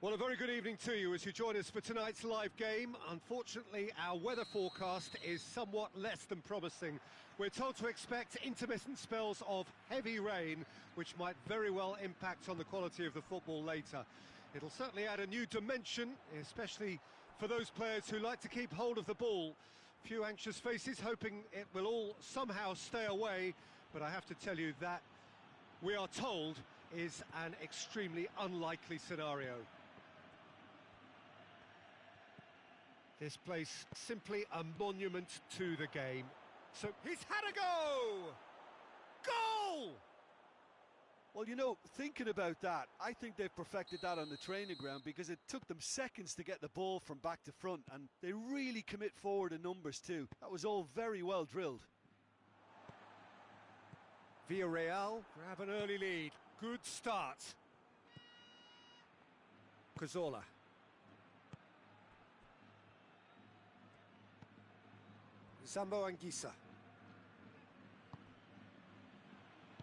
Well, a very good evening to you as you join us for tonight's live game. Unfortunately, our weather forecast is somewhat less than promising. We're told to expect intermittent spells of heavy rain, which might very well impact on the quality of the football later. It'll certainly add a new dimension, especially for those players who like to keep hold of the ball. Few anxious faces hoping it will all somehow stay away, but I have to tell you that we are told is an extremely unlikely scenario. This place simply a monument to the game. So he's had a go! Goal! Well, you know, thinking about that, I think they've perfected that on the training ground because it took them seconds to get the ball from back to front, and they really commit forward in numbers too. That was all very well drilled. Villarreal grab an early lead. Good start. Cazorla. Zambo Anguissa.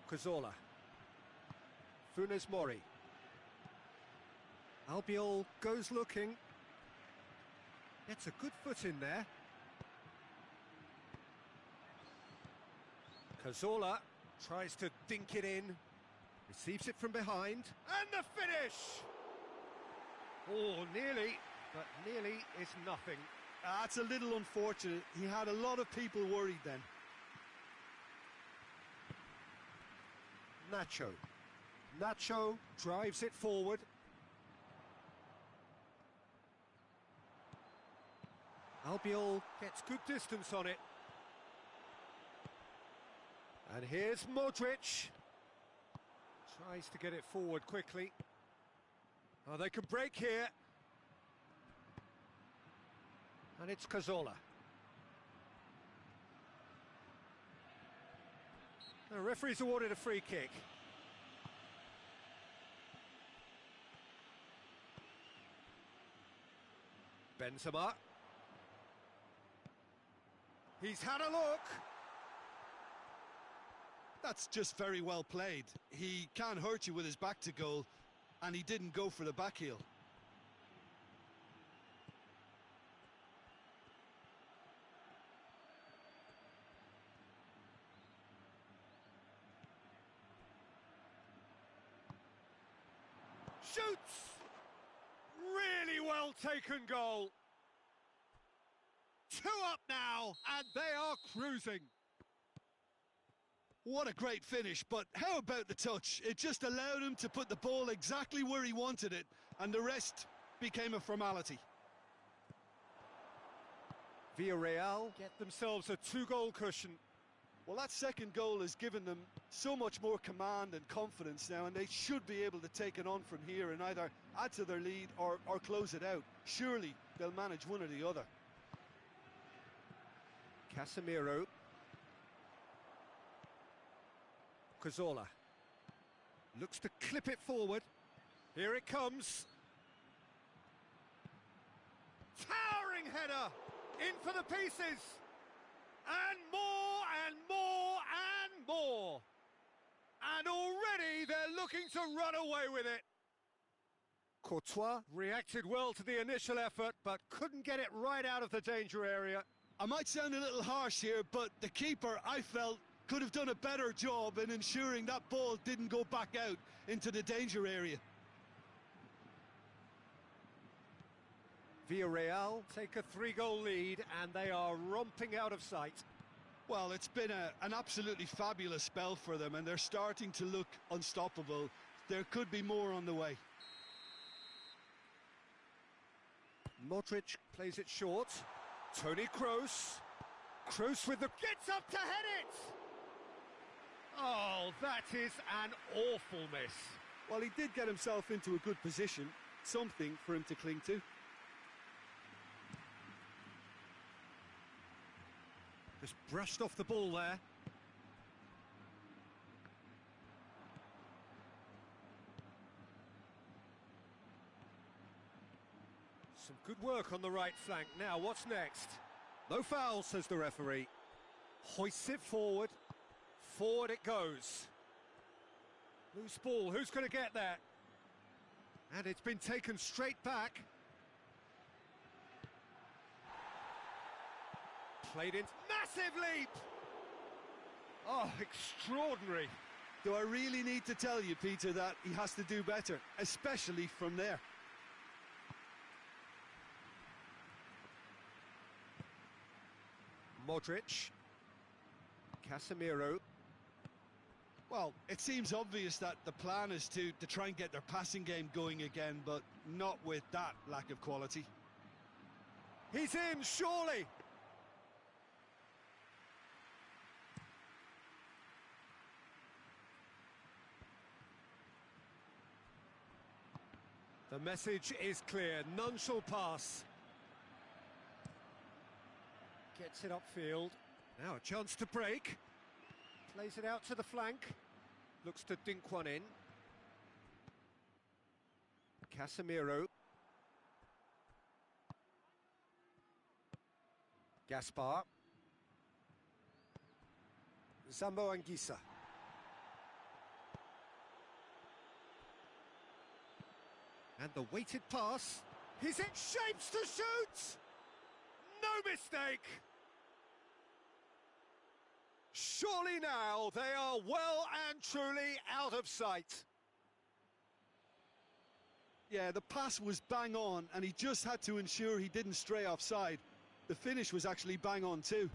Cazorla. Funes Mori. Albiol goes looking. Gets a good foot in there. Cazorla tries to dink it in. Receives it from behind. And the finish! Oh, nearly, but nearly is nothing. That's a little unfortunate. He had a lot of people worried then. Nacho. Nacho drives it forward. Albiol gets good distance on it. And here's Modric. Tries to get it forward quickly. Oh, they can break here. And it's Cazorla. The referee's awarded a free kick. Benzema. He's had a look. That's just very well played. He can't hurt you with his back to goal, and he didn't go for the back heel. Shoots! Really well taken goal. 2 up now, and they are cruising. What a great finish, but how about the touch? It just allowed him to put the ball exactly where he wanted it, and the rest became a formality. Villarreal get themselves a 2-goal cushion. Well, that second goal has given them so much more command and confidence now, and they should be able to take it on from here and either add to their lead or close it out. Surely they'll manage one or the other. Casemiro. Cazorla looks to clip it forward. Here it comes. Towering header in for the pieces. And more and more and more. And already they're looking to run away with it. Courtois reacted well to the initial effort, but couldn't get it right out of the danger area. I might sound a little harsh here, but the keeper, I felt, could have done a better job in ensuring that ball didn't go back out into the danger area. Villarreal take a 3-goal lead and they are romping out of sight. Well, it's been an absolutely fabulous spell for them, and they're starting to look unstoppable. There could be more on the way. Modric plays it short. Toni Kroos. Kroos with the... gets up to head it! Oh, that is an awful miss. Well, he did get himself into a good position, something for him to cling to. Just brushed off the ball there. Some good work on the right flank. Now, what's next? No foul, says the referee. Hoists it forward. Forward it goes. Loose ball, who's going to get that? And it's been taken straight back. Played in. Massive leap! Oh, extraordinary. Do I really need to tell you, Peter, that he has to do better, especially from there? Modric. Casemiro. Well, it seems obvious that the plan is to try and get their passing game going again, but not with that lack of quality. He's in, surely! The message is clear, none shall pass. Gets it upfield. Now a chance to break. Plays it out to the flank. Looks to dink one in. Casemiro. Gaspar. Zambo Anguissa. And the weighted pass. He's in shapes to shoot! No mistake! Surely now they are well and truly out of sight. Yeah, the pass was bang on, and he just had to ensure he didn't stray offside. The finish was actually bang on too.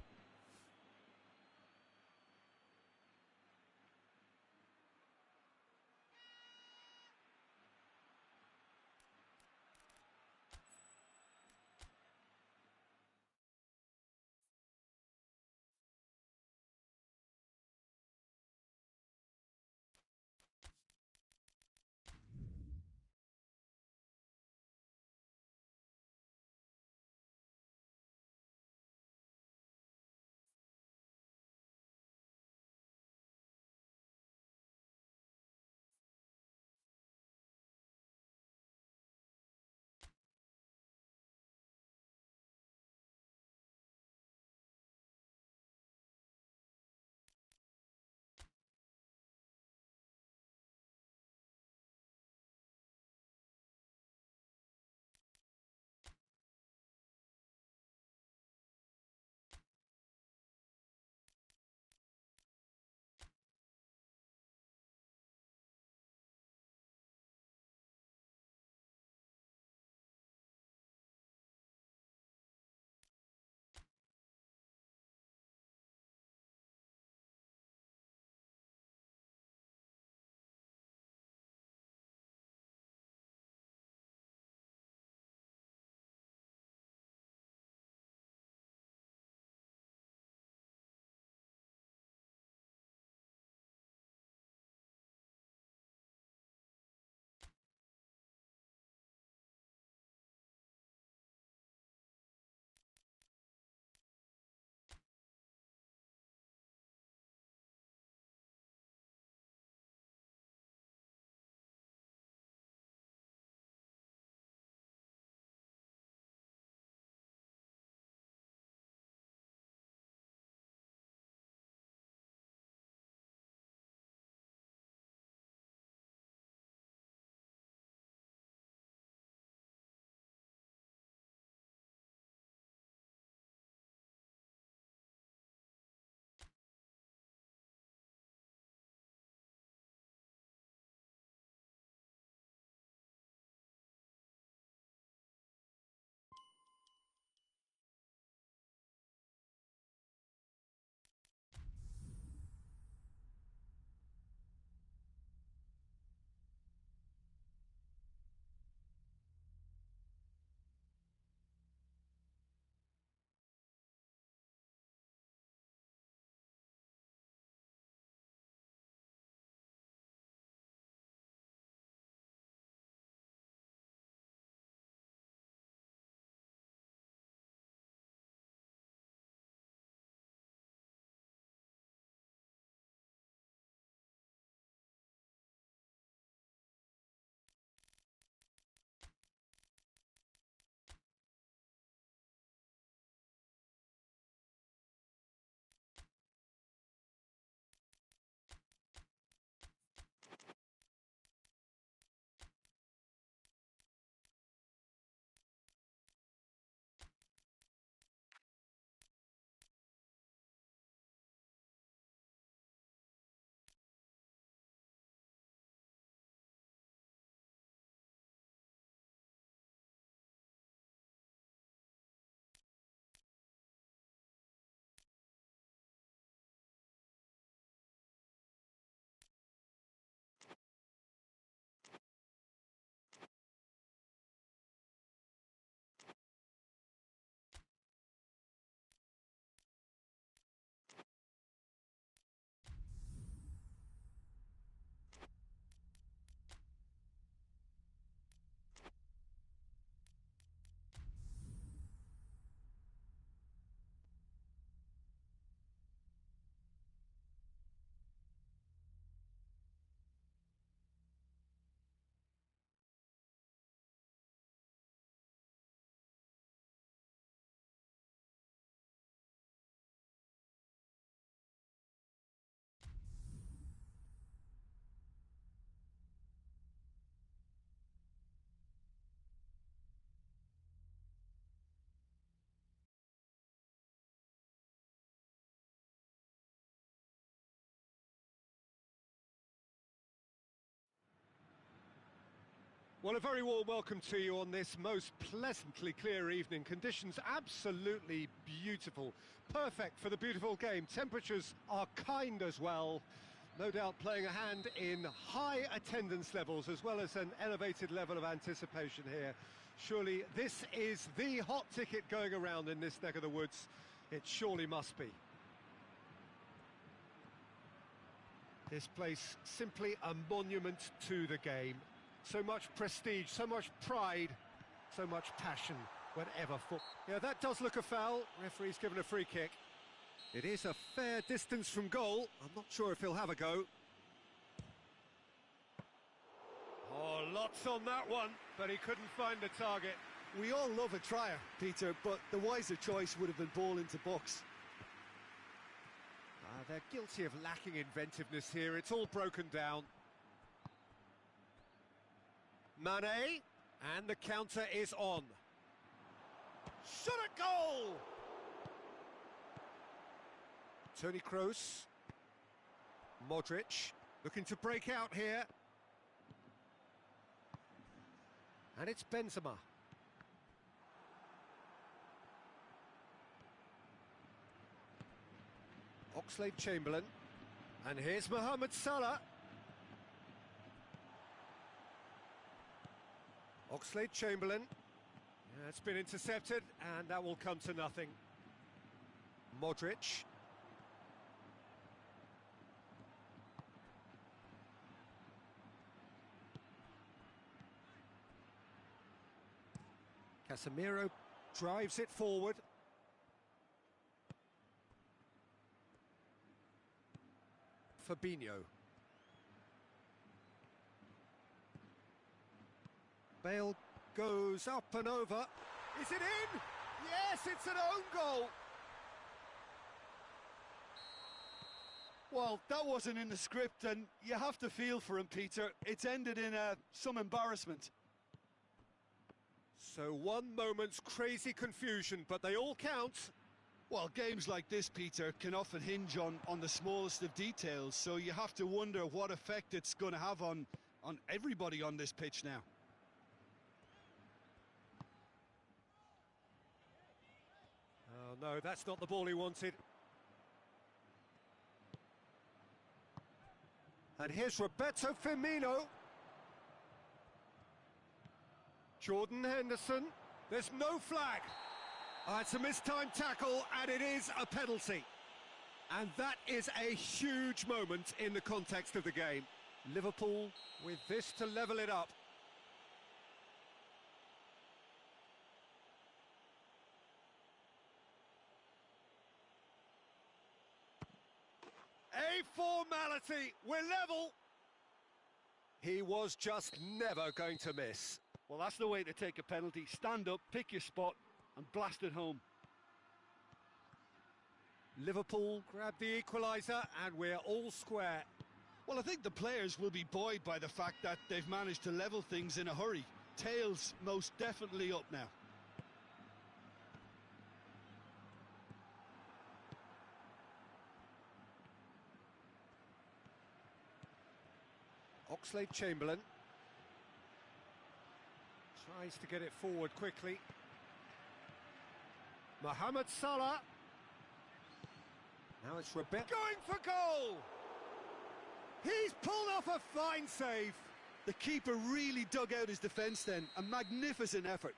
Well, a very warm welcome to you on this most pleasantly clear evening. Conditions absolutely beautiful. Perfect for the beautiful game. Temperatures are kind as well. No doubt playing a hand in high attendance levels as well as an elevated level of anticipation here. Surely this is the hot ticket going around in this neck of the woods. It surely must be. This place simply a monument to the game. So much prestige, so much pride, so much passion whenever football. Yeah, that does look a foul. Referee's given a free kick. It is a fair distance from goal. I'm not sure if he'll have a go. Oh, lots on that one, but he couldn't find the target. We all love a trier, Peter, but the wiser choice would have been ball into box. They're guilty of lacking inventiveness here. It's all broken down. Mane, and the counter is on. Shot at goal! Toni Kroos. Modric, looking to break out here. And it's Benzema. Oxlade-Chamberlain. And here's Mohamed Salah. Oxlade-Chamberlain. Yeah, it's been intercepted, and that will come to nothing. Modric. Casemiro drives it forward. Fabinho. Bale goes up and over. Is it in? Yes, it's an own goal. Well, that wasn't in the script, and you have to feel for him, Peter. It's ended in some embarrassment. So one moment's crazy confusion, but they all count. Well, games like this, Peter, can often hinge on the smallest of details, so you have to wonder what effect it's going to have on everybody on this pitch now. Oh, no, that's not the ball he wanted. And here's Roberto Firmino. Jordan Henderson. There's no flag. It's a mistimed tackle, and it is a penalty. And that is a huge moment in the context of the game. Liverpool with this to level it up. A formality. We're level. He was just never going to miss. Well, that's the way to take a penalty. Stand up, pick your spot, and blast it home. Liverpool grab the equaliser, and we're all square. Well, I think the players will be buoyed by the fact that they've managed to level things in a hurry. Tails most definitely up now. Oxlade-Chamberlain tries to get it forward quickly. Mohamed Salah. Now it's Roberto going for goal. He's pulled off a fine save. The keeper really dug out his defence then. A magnificent effort.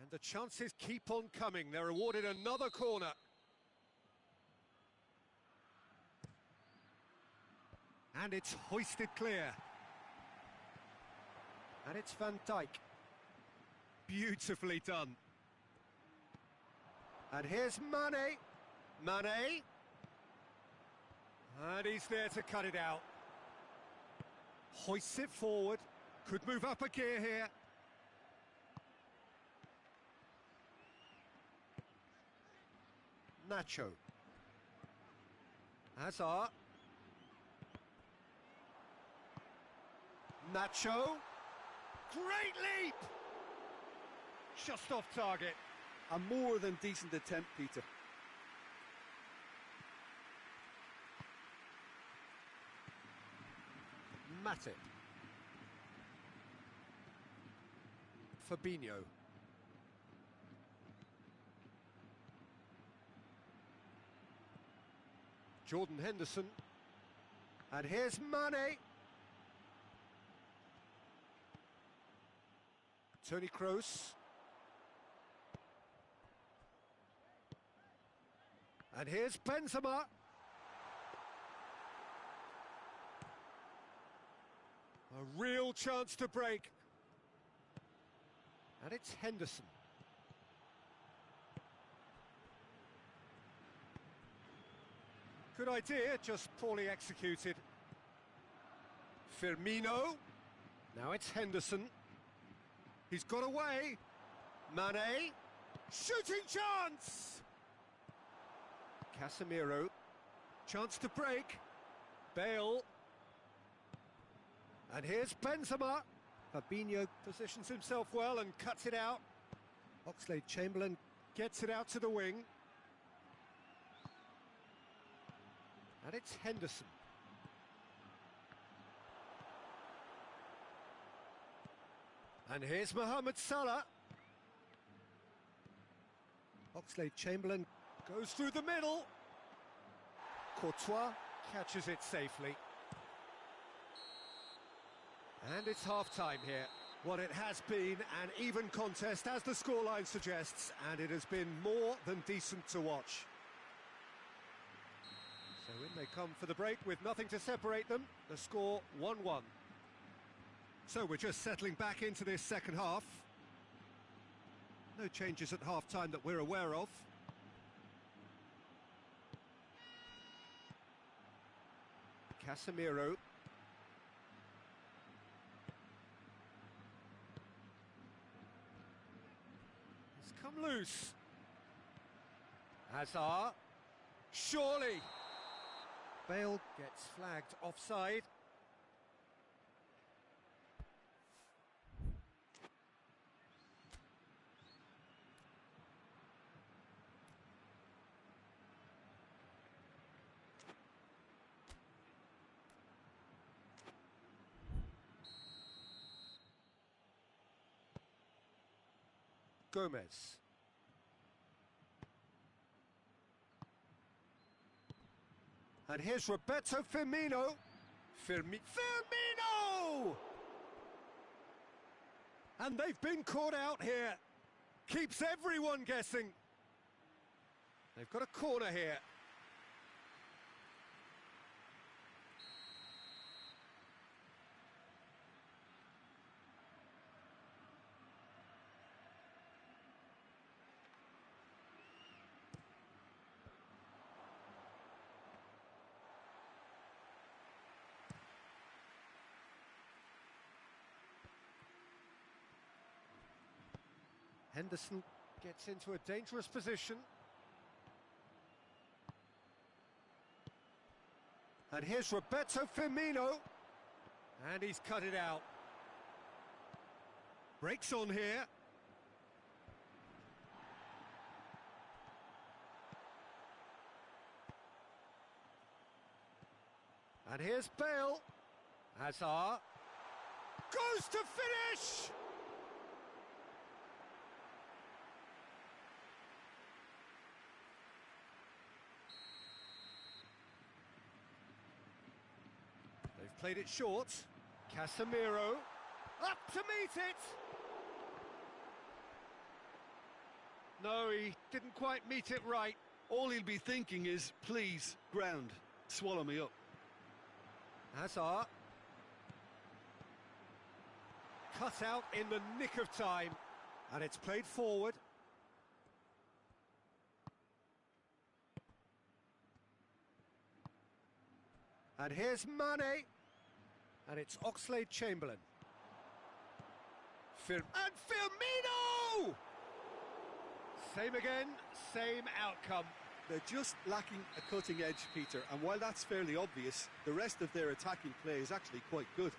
And the chances keep on coming. They're awarded another corner. And it's hoisted clear. And it's Van Dijk. Beautifully done. And here's Mane. Mane. And he's there to cut it out. Hoists it forward. Could move up a gear here. Nacho. Hazard. Nacho. Great leap! Just off target. A more than decent attempt, Peter. Matip. Fabinho. Jordan Henderson. And here's Mane. Toni Kroos. And here's Benzema. A real chance to break. And it's Henderson. Good idea, just poorly executed. Firmino. Now it's Henderson. He's got away. Mane. Shooting chance! Casemiro. Chance to break. Bale. And here's Benzema. Fabinho positions himself well and cuts it out. Oxlade-Chamberlain gets it out to the wing. And it's Henderson. And here's Mohamed Salah. Oxlade-Chamberlain goes through the middle. Courtois catches it safely. And it's half-time here. What it has been an even contest, as the scoreline suggests, and it has been more than decent to watch. So in they come for the break with nothing to separate them. The score 1-1. So we're just settling back into this second half. No changes at half-time that we're aware of. Casemiro. He's come loose. Hazard. Surely. Bale gets flagged offside. Gomez. And here's Roberto Firmino. Firmino! And they've been caught out here. Keeps everyone guessing. They've got a corner here. Henderson gets into a dangerous position. And here's Roberto Firmino. And he's cut it out. Breaks on here. And here's Bale. Hazard. Goes to finish! They've played it short. Casemiro. Up to meet it! No, he didn't quite meet it right. All he'll be thinking is, please, ground, swallow me up. Hazard. Cut out in the nick of time. And it's played forward. And here's Mane. And it's Oxlade-Chamberlain. And Firmino! Same again, same outcome. They're just lacking a cutting edge, Peter, and while that's fairly obvious, the rest of their attacking play is actually quite good.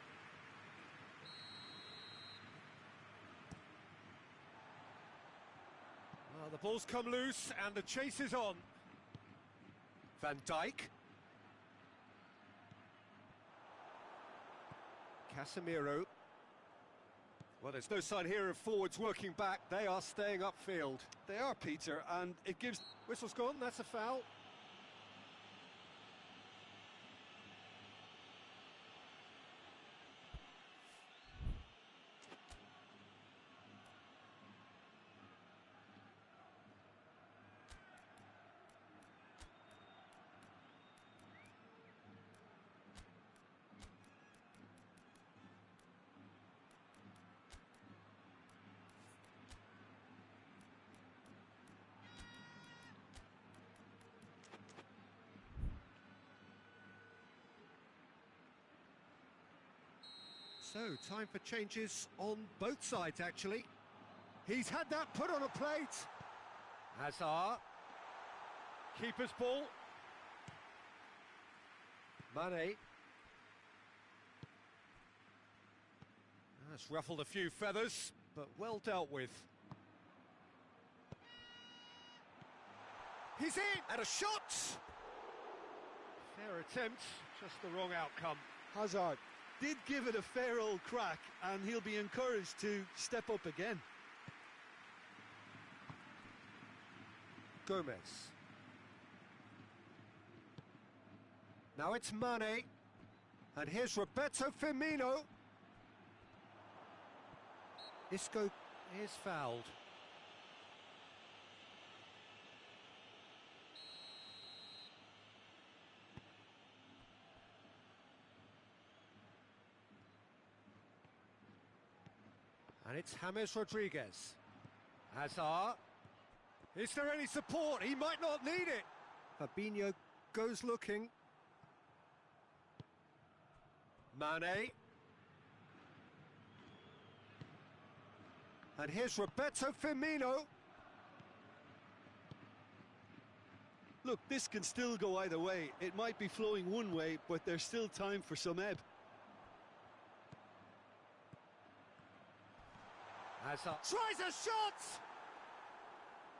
Well, the ball's come loose and the chase is on. Van Dijk. Casemiro. Well, there's no sign here of forwards working back. They are staying upfield. They are, Peter, and it gives... Whistle's gone, that's a foul. So, time for changes on both sides, actually. He's had that put on a plate. Hazard. Keeper's ball. Mane. That's ruffled a few feathers, but well dealt with. He's in! And a shot! Fair attempt, just the wrong outcome. Hazard did give it a fair old crack, and he'll be encouraged to step up again. Gomez. Now it's Mane. And here's Roberto Firmino. Isco is fouled. And it's James Rodriguez. Hazard. Is there any support? He might not need it. Fabinho goes looking. Mane. And here's Roberto Firmino. Look, this can still go either way. It might be flowing one way, but there's still time for some ebb. Hazard tries a shot!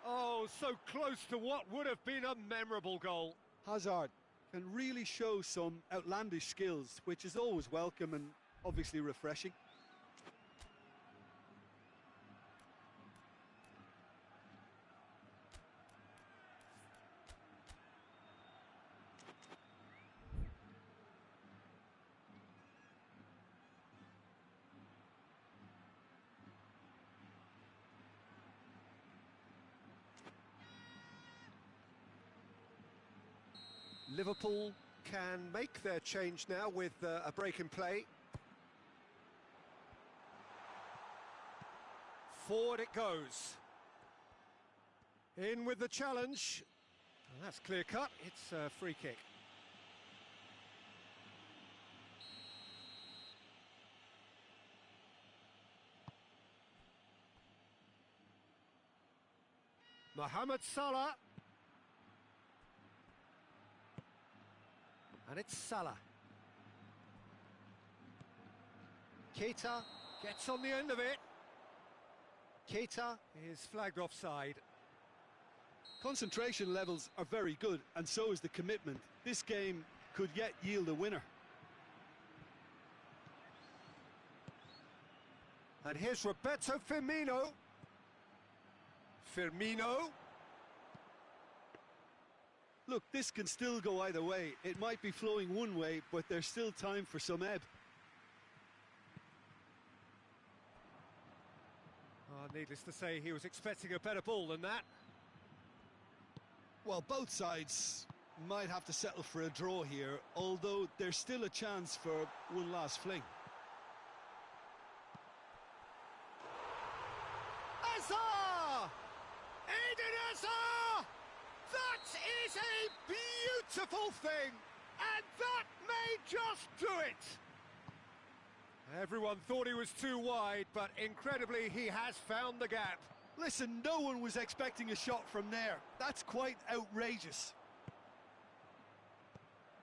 Oh, so close to what would have been a memorable goal. Hazard can really show some outlandish skills, which is always welcome and obviously refreshing. Liverpool can make their change now with a break in play. Forward it goes. In with the challenge. And that's clear cut. It's a free kick. Mohamed Salah. And it's Salah. Keita gets on the end of it. Keita is flagged offside. Concentration levels are very good, and so is the commitment. This game could yet yield a winner. And here's Roberto Firmino. Firmino. Look, this can still go either way. It might be flowing one way, but there's still time for some ebb. Oh, needless to say, he was expecting a better ball than that. Well, both sides might have to settle for a draw here, although there's still a chance for one last fling. Hazard! Eden Hazard! That is a beautiful thing, and that may just do it. Everyone thought he was too wide, but incredibly he has found the gap. Listen, no one was expecting a shot from there. That's quite outrageous.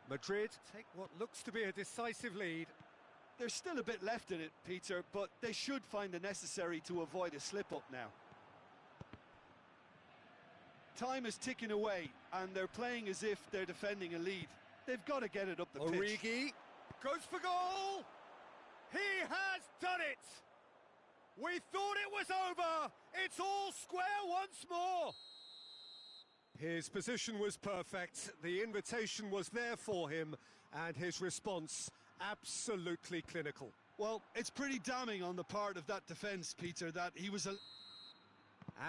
Madrid take what looks to be a decisive lead. There's still a bit left in it, Peter, but they should find the necessary to avoid a slip-up now. Time is ticking away, and they're playing as if they're defending a lead. They've got to get it up the pitch. Origi goes for goal! He has done it! We thought it was over! It's all square once more! His position was perfect, the invitation was there for him, and his response absolutely clinical. Well, it's pretty damning on the part of that defence, Peter, that he was a...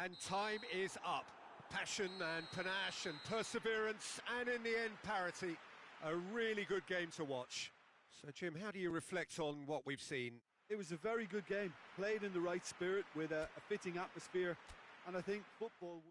And time is up. Passion and panache and perseverance, and in the end, parity. A really good game to watch. So, Jim, how do you reflect on what we've seen? It was a very good game, played in the right spirit with a fitting atmosphere, and I think football...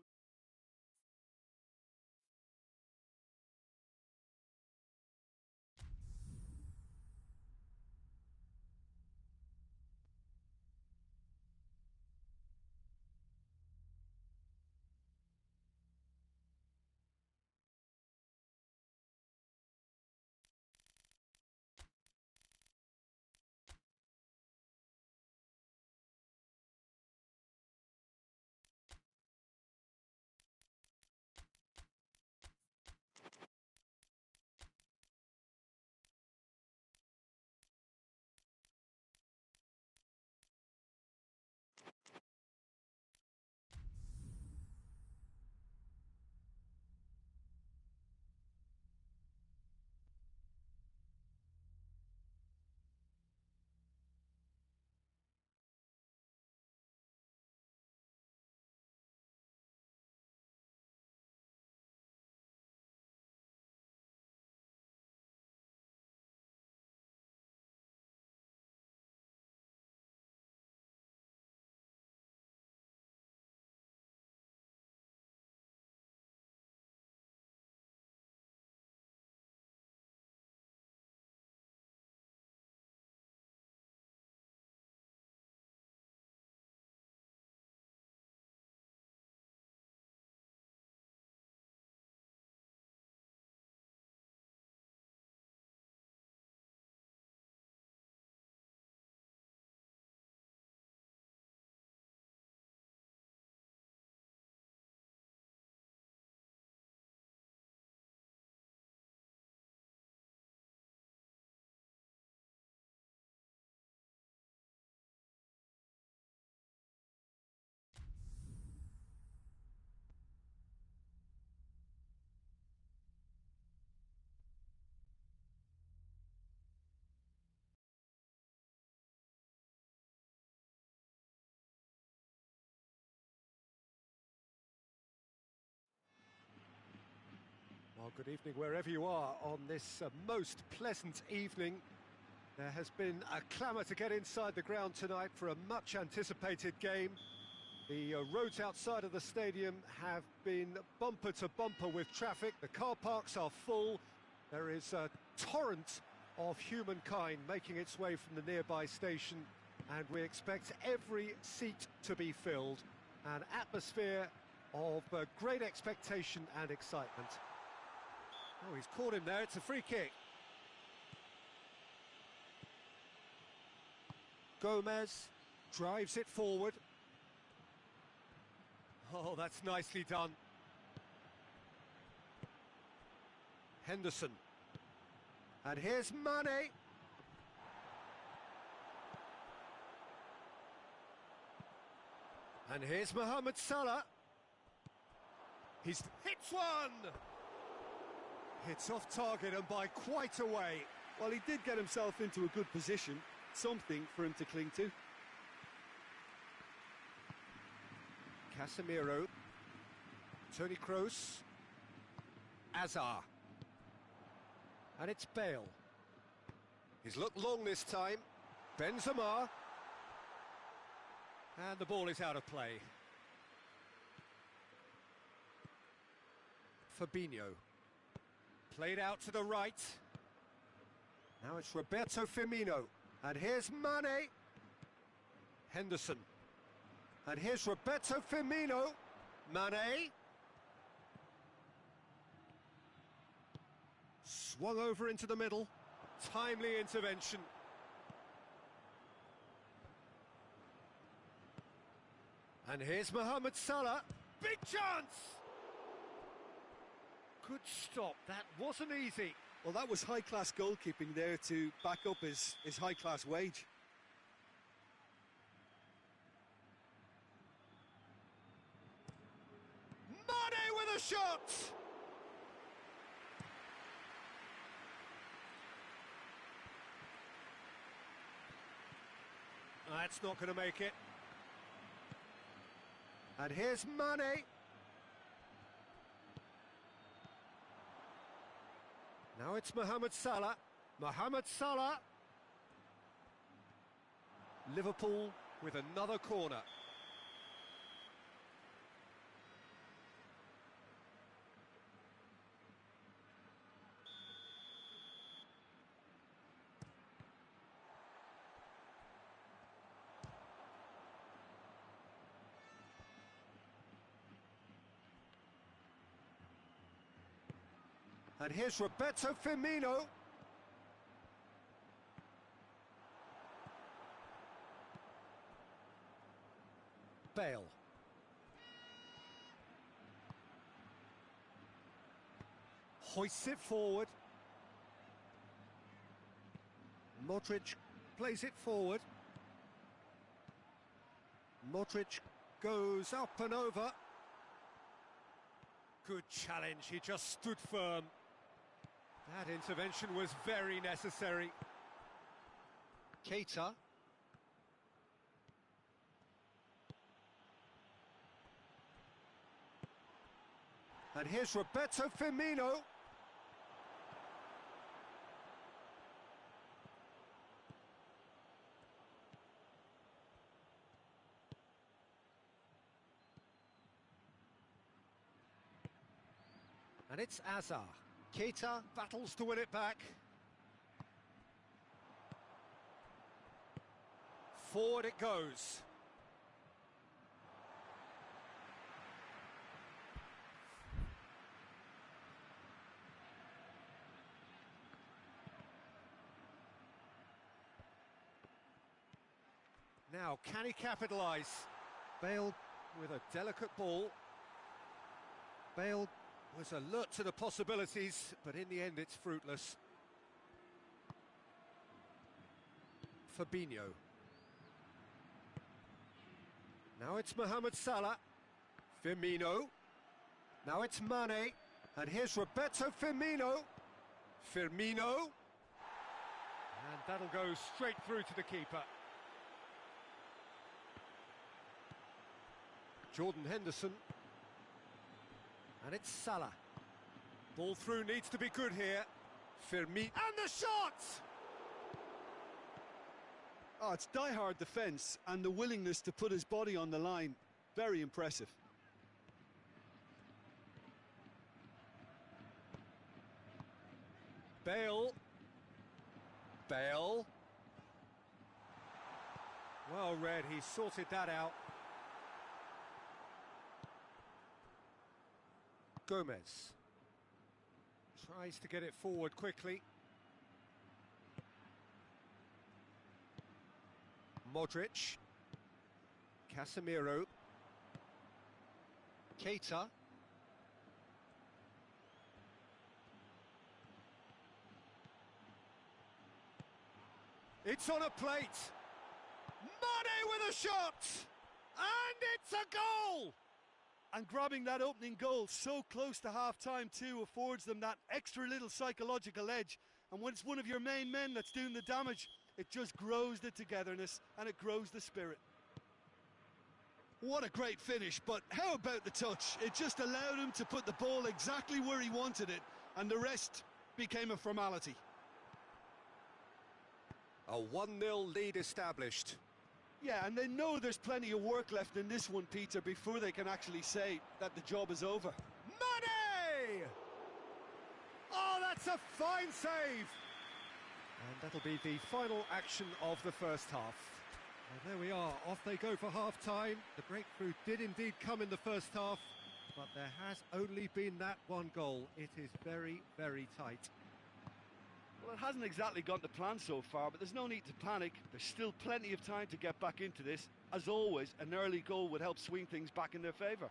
Well, good evening wherever you are on this most pleasant evening. There has been a clamour to get inside the ground tonight for a much anticipated game. The roads outside of the stadium have been bumper to bumper with traffic. The car parks are full. There is a torrent of humankind making its way from the nearby station, and we expect every seat to be filled. An atmosphere of great expectation and excitement. Oh, he's caught him there. It's a free kick. Gomez drives it forward. Oh, that's nicely done. Henderson. And here's Mane. And here's Mohamed Salah. He's hits one! Hits off target and by quite a way. Well, he did get himself into a good position, something for him to cling to. Casemiro, Toni Kroos, Azar, and it's Bale. He's looked long this time. Benzema, and the ball is out of play. Fabinho, played out to the right. Now it's Roberto Firmino, and here's Mane. Henderson. And here's Roberto Firmino. Mane. Swung over into the middle. Timely intervention. And here's Mohamed Salah. Big chance! Good stop. That wasn't easy. Well, that was high-class goalkeeping there to back up his high-class wage. shot! That's not going to make it. And here's Mane. Now it's Mohamed Salah. Mohamed Salah. Liverpool with another corner. And here's Roberto Firmino. Bale. Hoists it forward. Modric plays it forward. Modric goes up and over. Good challenge, he just stood firm. That intervention was very necessary. Keita. And here's Roberto Firmino. And it's Azar. Keita battles to win it back. Forward it goes. Now, can he capitalise? Bale with a delicate ball. Bale was alert to the possibilities, but in the end it's fruitless. Fabinho. Now it's Mohamed Salah. Firmino. Now it's Mane. And here's Roberto Firmino. Firmino. And that'll go straight through to the keeper. Jordan Henderson. And it's Salah. Ball through needs to be good here. Firmino. And the shot! Oh, it's die-hard defence and the willingness to put his body on the line. Very impressive. Bale. Bale. Well read, he sorted that out. Gomez tries to get it forward quickly. Modric. Casemiro. Keita. It's on a plate. Mane with a shot! And it's a goal! And grabbing that opening goal so close to half-time too affords them that extra little psychological edge. And when it's one of your main men that's doing the damage, it just grows the togetherness and it grows the spirit. What a great finish, but how about the touch? It just allowed him to put the ball exactly where he wanted it, and the rest became a formality. A 1-0 lead established. Yeah, and they know there's plenty of work left in this one, Peter, before they can actually say that the job is over. Mane! Oh, that's a fine save! And that'll be the final action of the first half. And there we are, off they go for half-time. The breakthrough did indeed come in the first half, but there has only been that one goal. It is very, very tight. Well, it hasn't exactly gone to plan so far, but there's no need to panic. There's still plenty of time to get back into this. As always, an early goal would help swing things back in their favour.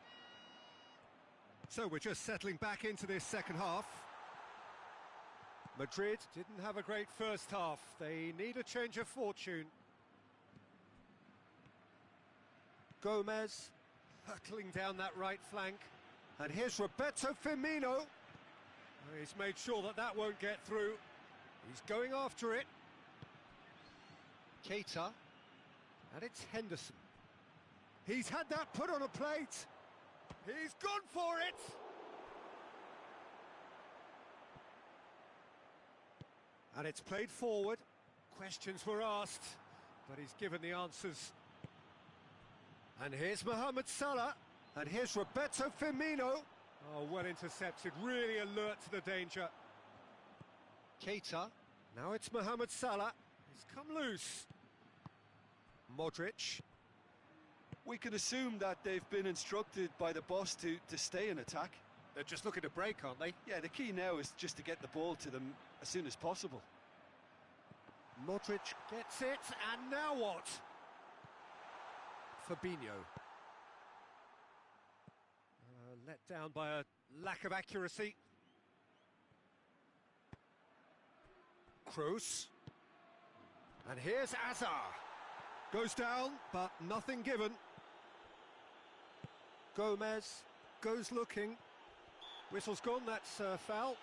So we're just settling back into this second half. Madrid didn't have a great first half. They need a change of fortune. Gomez hurtling down that right flank. And here's Roberto Firmino. He's made sure that that won't get through. He's going after it. Keita. And it's Henderson. He's had that put on a plate. He's gone for it. And it's played forward. Questions were asked, but he's given the answers. And here's Mohamed Salah. And here's Roberto Firmino. Oh, well intercepted, really alert to the danger. Keita. Now it's Mohamed Salah. He's come loose. Modric. We can assume that they've been instructed by the boss to stay in attack. They're just looking to break, aren't they? Yeah, the key now is just to get the ball to them as soon as possible. Modric gets it, and now what? Fabinho. Let down by a lack of accuracy. Kroos. And here's Azar. Goes down, but nothing given. Gomez goes looking. Whistle's gone, that's foul.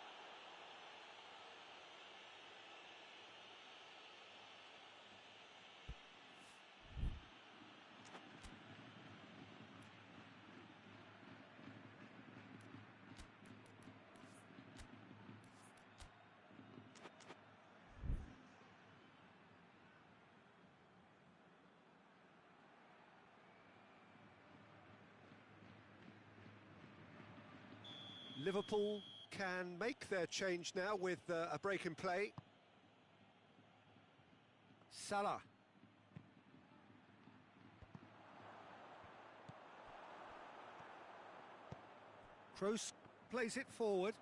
Liverpool can make their change now with a break in play. Salah. Kroos plays it forward.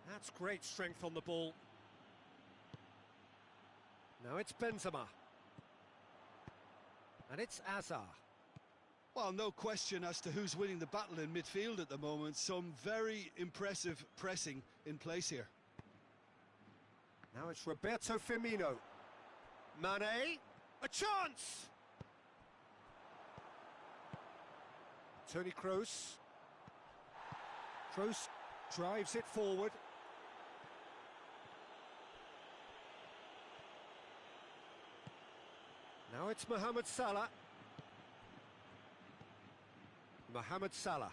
That's great strength on the ball. Now it's Benzema. And it's Azar. Well, no question as to who's winning the battle in midfield at the moment. Some very impressive pressing in place here. Now it's Roberto Firmino. Mane, a chance! Toni Kroos. Kroos drives it forward. Now it's Mohamed Salah. Mohamed Salah.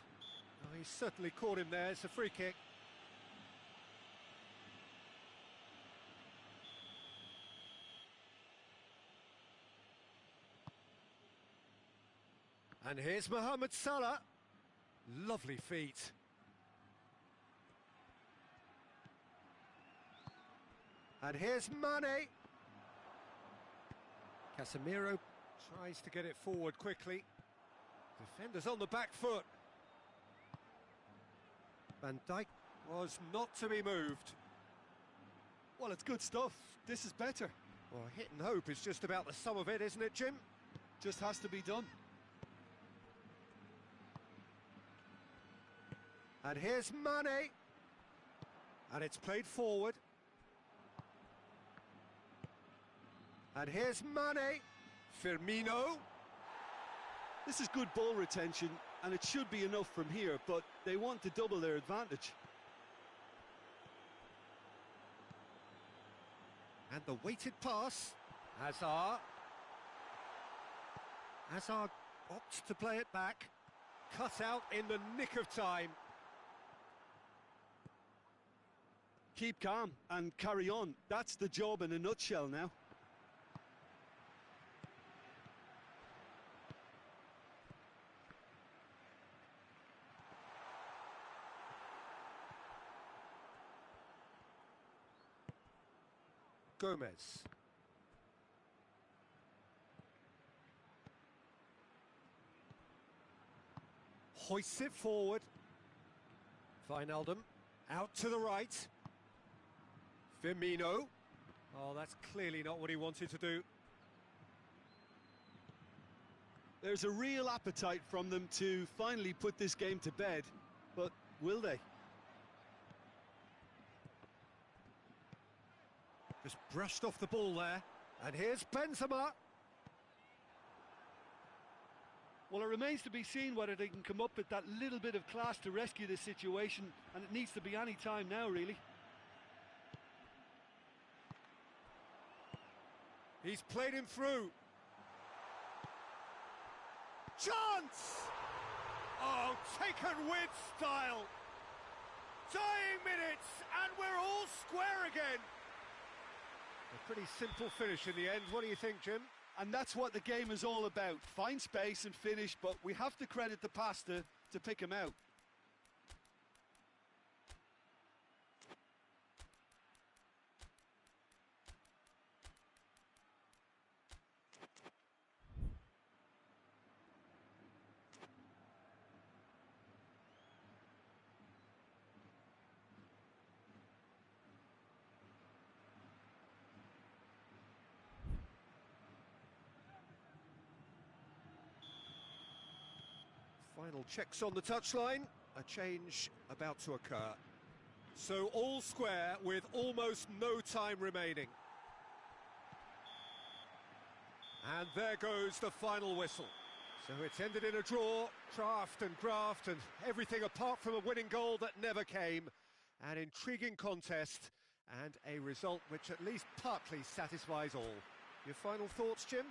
Oh, he's certainly caught him there. It's a free kick. And here's Mohamed Salah. Lovely feet. And here's Mane. Casemiro tries to get it forward quickly. Defenders on the back foot. Van Dijk was not to be moved. Well, it's good stuff. This is better. Well, hit and hope is just about the sum of it, isn't it, Jim? Just has to be done. And here's Mane. And it's played forward. And here's Mane. Firmino. This is good ball retention, and it should be enough from here, but they want to double their advantage. And the weighted pass. Hazard. Hazard opts to play it back. Cut out in the nick of time. Keep calm and carry on. That's the job in a nutshell now. Gomez. Hoists it forward. Wijnaldum out to the right. Firmino. Oh, that's clearly not what he wanted to do. There's a real appetite from them to finally put this game to bed, but will they? Just brushed off the ball there. And here's Benzema. Well, it remains to be seen whether they can come up with that little bit of class to rescue this situation, and it needs to be any time now, really. He's played him through. Chance! Oh, taken with style. Dying minutes, and we're all square again. A pretty simple finish in the end. What do you think, Jim? And that's what the game is all about. Find space and finish, but we have to credit the passer to pick him out. Final checks on the touchline, a change about to occur. So all square with almost no time remaining. And there goes the final whistle. So it's ended in a draw, draft and graft and everything apart from a winning goal that never came. An intriguing contest and a result which at least partly satisfies all. Your final thoughts, Jim?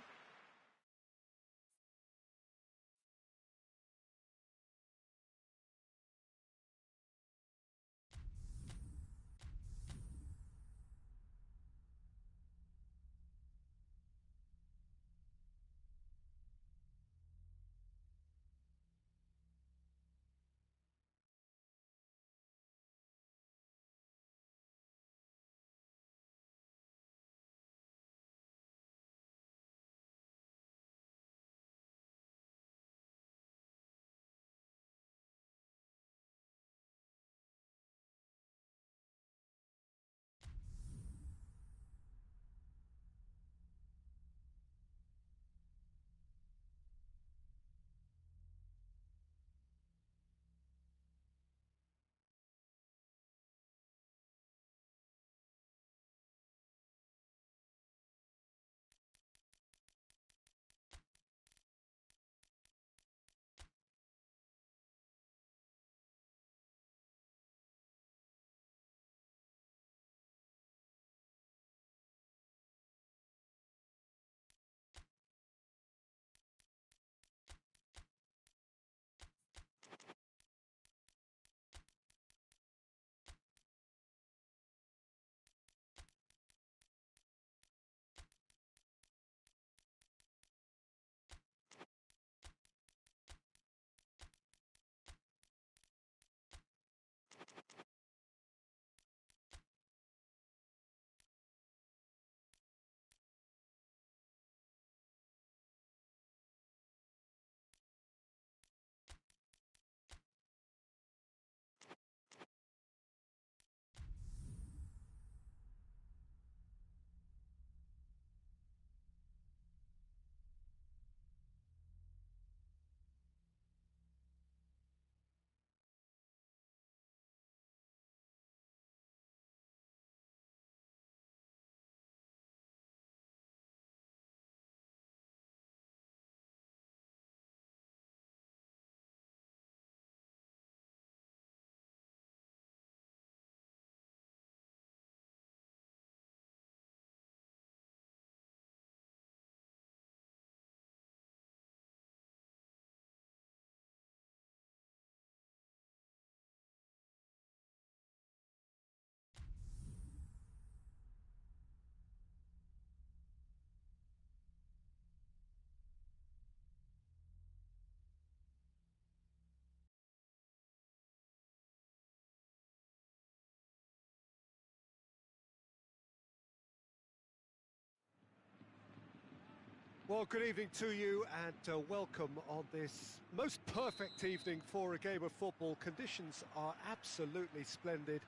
Well, good evening to you and welcome on this most perfect evening for a game of football. Conditions are absolutely splendid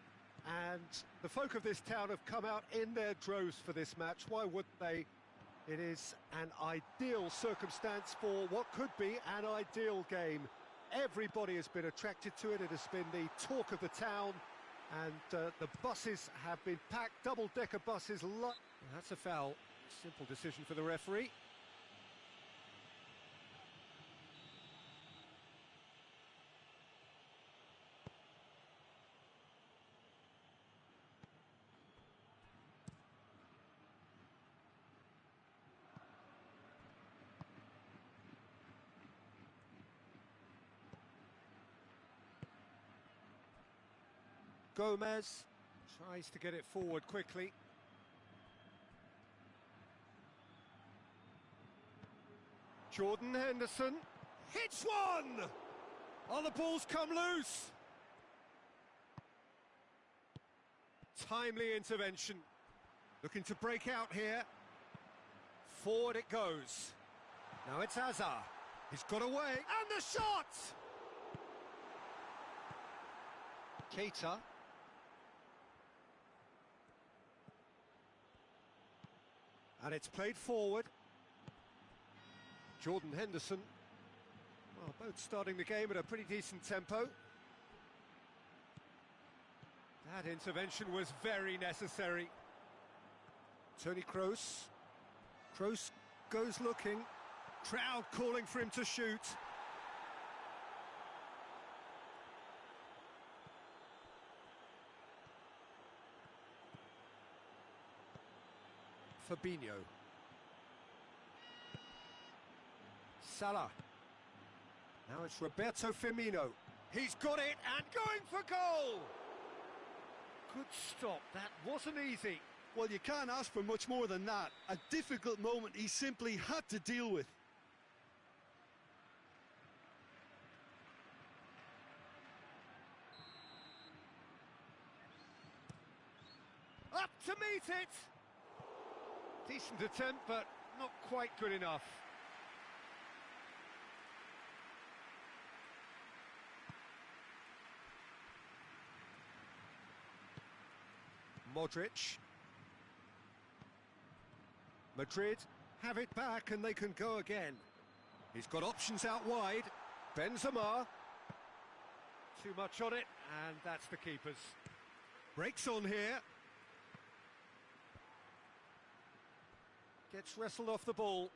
and the folk of this town have come out in their droves for this match. Why wouldn't they? It is an ideal circumstance for what could be an ideal game. Everybody has been attracted to it. It has been the talk of the town and the buses have been packed, double-decker buses. That's a foul. Simple decision for the referee. Gomez tries to get it forward quickly. Jordan Henderson hits one! Oh, the ball's come loose! Timely intervention. Looking to break out here. Forward it goes. Now it's Hazard. He's got away, and the shot! Keita. And it's played forward. Jordan Henderson. Well, both starting the game at a pretty decent tempo. That intervention was very necessary. Toni Kroos. Kroos goes looking. Crowd calling for him to shoot. Fabinho. Salah. Now it's Roberto Firmino. He's got it and going for goal! Good stop, that wasn't easy. Well, you can't ask for much more than that. A difficult moment he simply had to deal with. Up to meet it! Decent attempt, but not quite good enough. Modric. Madrid have it back and they can go again. He's got options out wide. Benzema. Too much on it, and that's the keeper's. Breaks on here. Gets wrestled off the ball.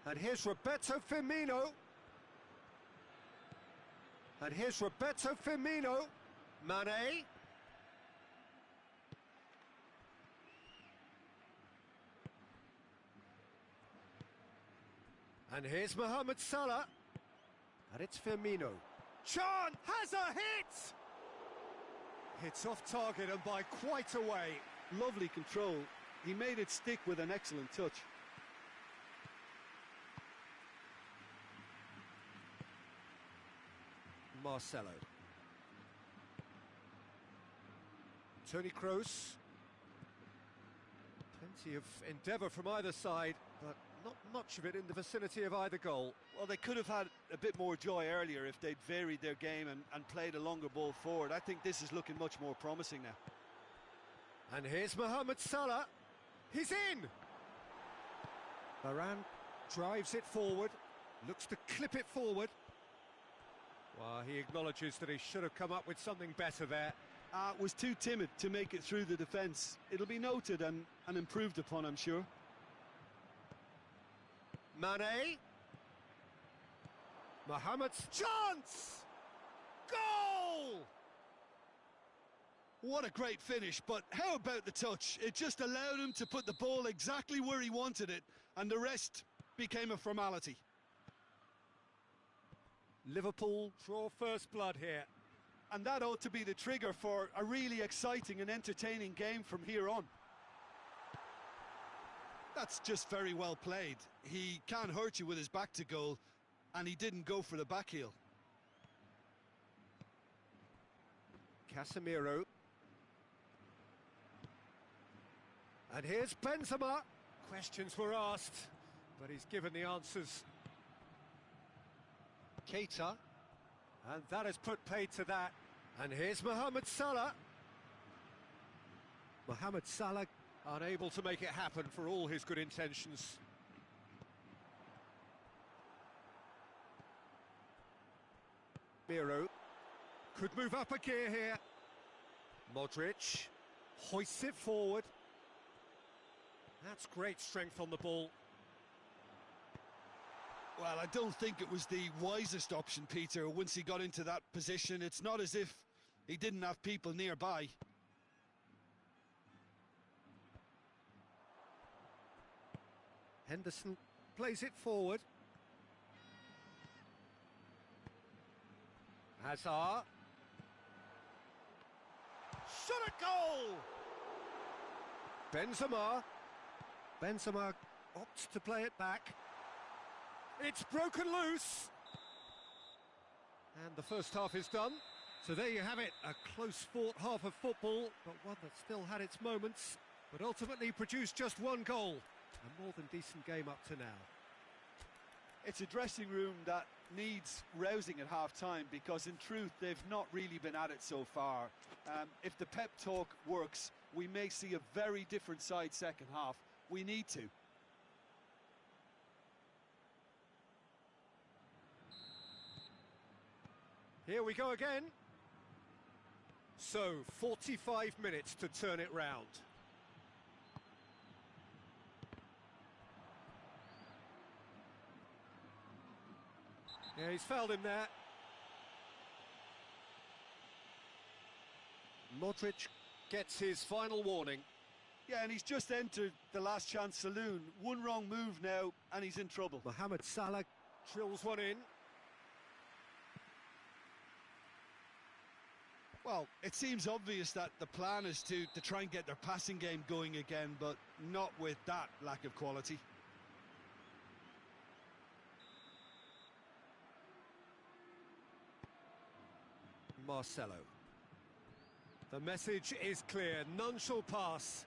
And here's Roberto Firmino. And here's Roberto Firmino. Mane. And here's Mohamed Salah. And it's Firmino. Chan has a hit! It's off target and by quite a way. Lovely control. He made it stick with an excellent touch. Marcelo. Toni Kroos. Plenty of endeavour from either side, but not much of it in the vicinity of either goal. Well, they could have had a bit more joy earlier if they'd varied their game and played a longer ball forward. I think this is looking much more promising now. And here's Mohamed Salah. He's in! Varane drives it forward, looks to clip it forward. Well, he acknowledges that he should have come up with something better there. Was too timid to make it through the defence. It'll be noted and improved upon, I'm sure. Mane. Mohamed's chance! Goal! What a great finish, but how about the touch? It just allowed him to put the ball exactly where he wanted it, and the rest became a formality. Liverpool draw first blood here. And that ought to be the trigger for a really exciting and entertaining game from here on. That's just very well played. He can't hurt you with his back to goal, and he didn't go for the back heel. Casemiro. And here's Benzema. Questions were asked, but he's given the answers. Keita. And that has put paid to that. And here's Mohamed Salah. Mohamed Salah unable to make it happen for all his good intentions. Miro could move up a gear here. Modric hoists it forward. That's great strength on the ball. Well, I don't think it was the wisest option, Peter, once he got into that position. It's not as if he didn't have people nearby. Henderson plays it forward. Hazard shot at goal! Benzema opts to play it back. It's broken loose! And the first half is done. So there you have it, a close-fought half of football, but one that still had its moments, but ultimately produced just one goal. A more than decent game up to now. It's a dressing room that needs rousing at half-time, because in truth they've not really been at it so far. If the pep talk works, we may see a very different side second half. We need to. Here we go again. So, 45 minutes to turn it round. Yeah, he's fouled him there. Modric gets his final warning. Yeah, and he's just entered the last chance saloon. One wrong move now, and he's in trouble. Mohamed Salah drills one in. Well, it seems obvious that the plan is to try and get their passing game going again, but not with that lack of quality. Marcelo. The message is clear, none shall pass.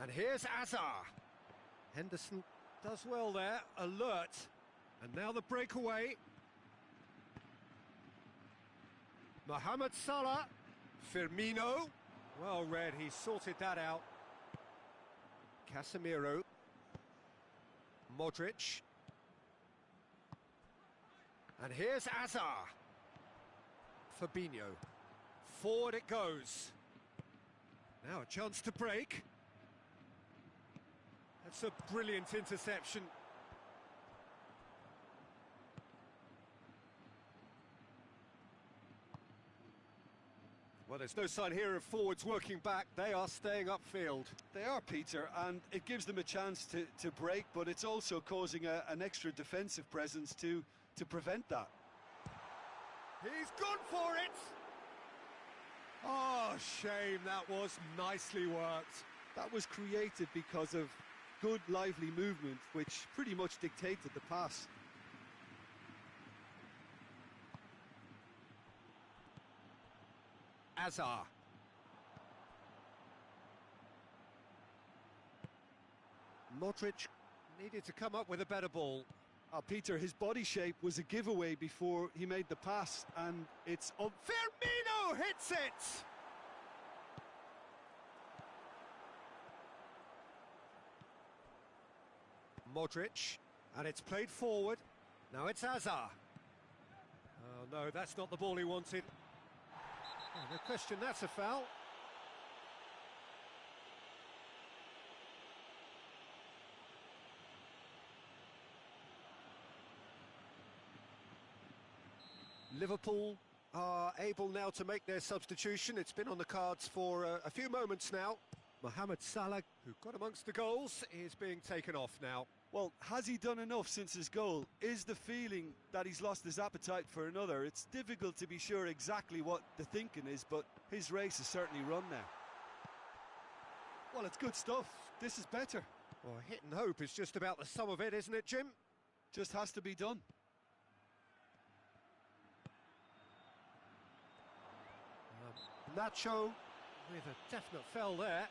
And here's Azar. Henderson does well there, alert. And now the breakaway. Mohamed Salah. Firmino. Well read, he sorted that out. Casemiro. Modric. And here's Azar. Fabinho. Forward it goes. Now a chance to break. That's a brilliant interception. Well, there's no sign here of forwards working back. They are staying upfield. They are, Peter, and it gives them a chance to break, but it's also causing an extra defensive presence to prevent that. He's gone for it! Oh, shame, that was nicely worked. That was created because of good, lively movement, which pretty much dictated the pass. Azar. Modric needed to come up with a better ball. Peter, his body shape was a giveaway before he made the pass, and it's up. Firmino hits it! Modric, and it's played forward. Now it's Azar. Oh no, that's not the ball he wanted. Oh, no question, that's a foul. Liverpool are able now to make their substitution. It's been on the cards for a few moments now. Mohamed Salah, who got amongst the goals, is being taken off now. Well, has he done enough since his goal? Is the feeling that he's lost his appetite for another? It's difficult to be sure exactly what the thinking is, but his race is certainly run now. Well, it's good stuff. This is better. Well, hit and hope is just about the sum of it, isn't it, Jim? Just has to be done. Nacho with a definite foul there.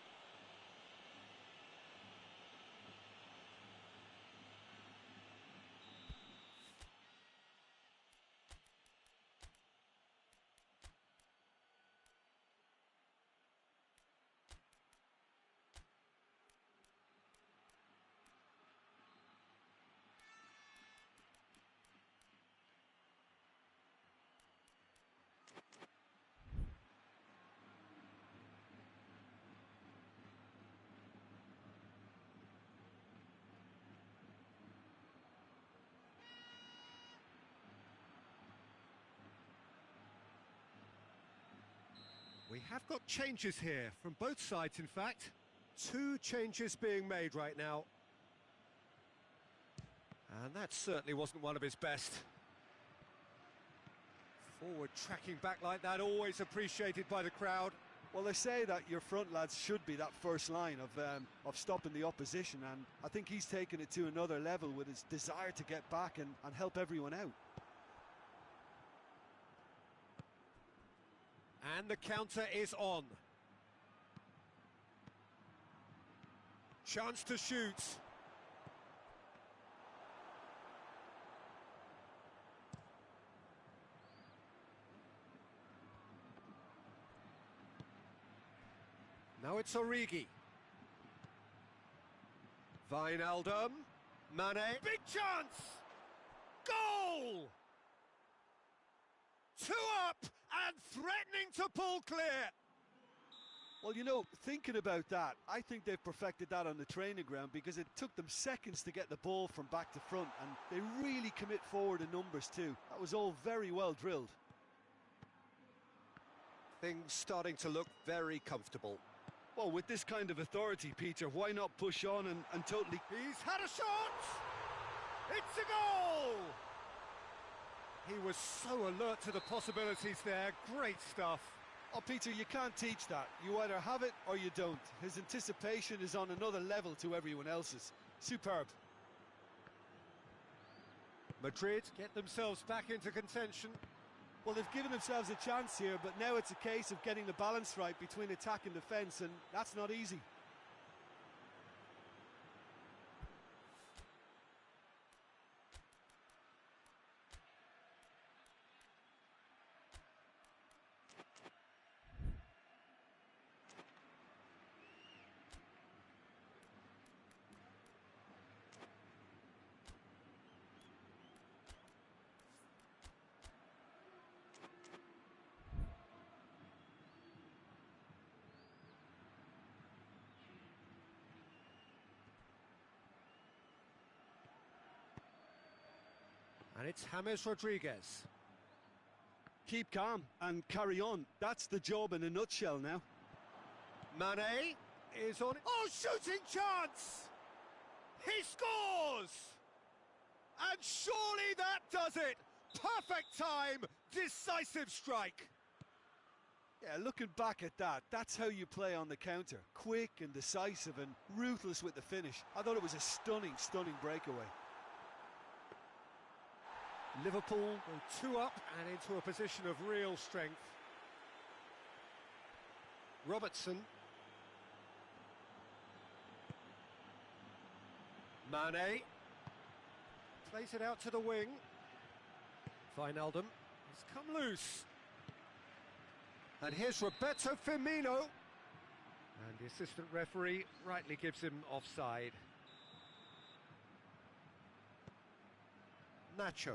We have got changes here, from both sides in fact. 2 changes being made right now. And that certainly wasn't one of his best. Forward tracking back like that, always appreciated by the crowd. Well, they say that your front lads should be that first line of stopping the opposition, and I think he's taken it to another level with his desire to get back and help everyone out. And the counter is on. Chance to shoot. Now it's Origi. Wijnaldum. Mane. Big chance! Goal! 2 up and threatening to pull clear. Well, you know, thinking about that, I think they've perfected that on the training ground because it took them seconds to get the ball from back to front, and they really commit forward in numbers too. That was all very well drilled. Things starting to look very comfortable. Well, with this kind of authority, Peter, why not push on and totally... He's had a shot! It's a goal! He was so alert to the possibilities there. Great stuff. Oh, Peter, you can't teach that. You either have it or you don't. His anticipation is on another level to everyone else's. Superb. Madrid get themselves back into contention. Well, they've given themselves a chance here, but now it's a case of getting the balance right between attack and defence, and that's not easy. And it's James Rodriguez. Keep calm and carry on. That's the job in a nutshell now. Mane is on. Oh, shooting chance! He scores! And surely that does it! Perfect time, decisive strike. Yeah, looking back at that, that's how you play on the counter. Quick and decisive and ruthless with the finish. I thought it was a stunning, stunning breakaway. Liverpool go 2 up and into a position of real strength. Robertson. Mane. Plays it out to the wing. Wijnaldum has come loose. And here's Roberto Firmino. And the assistant referee rightly gives him offside. Nacho.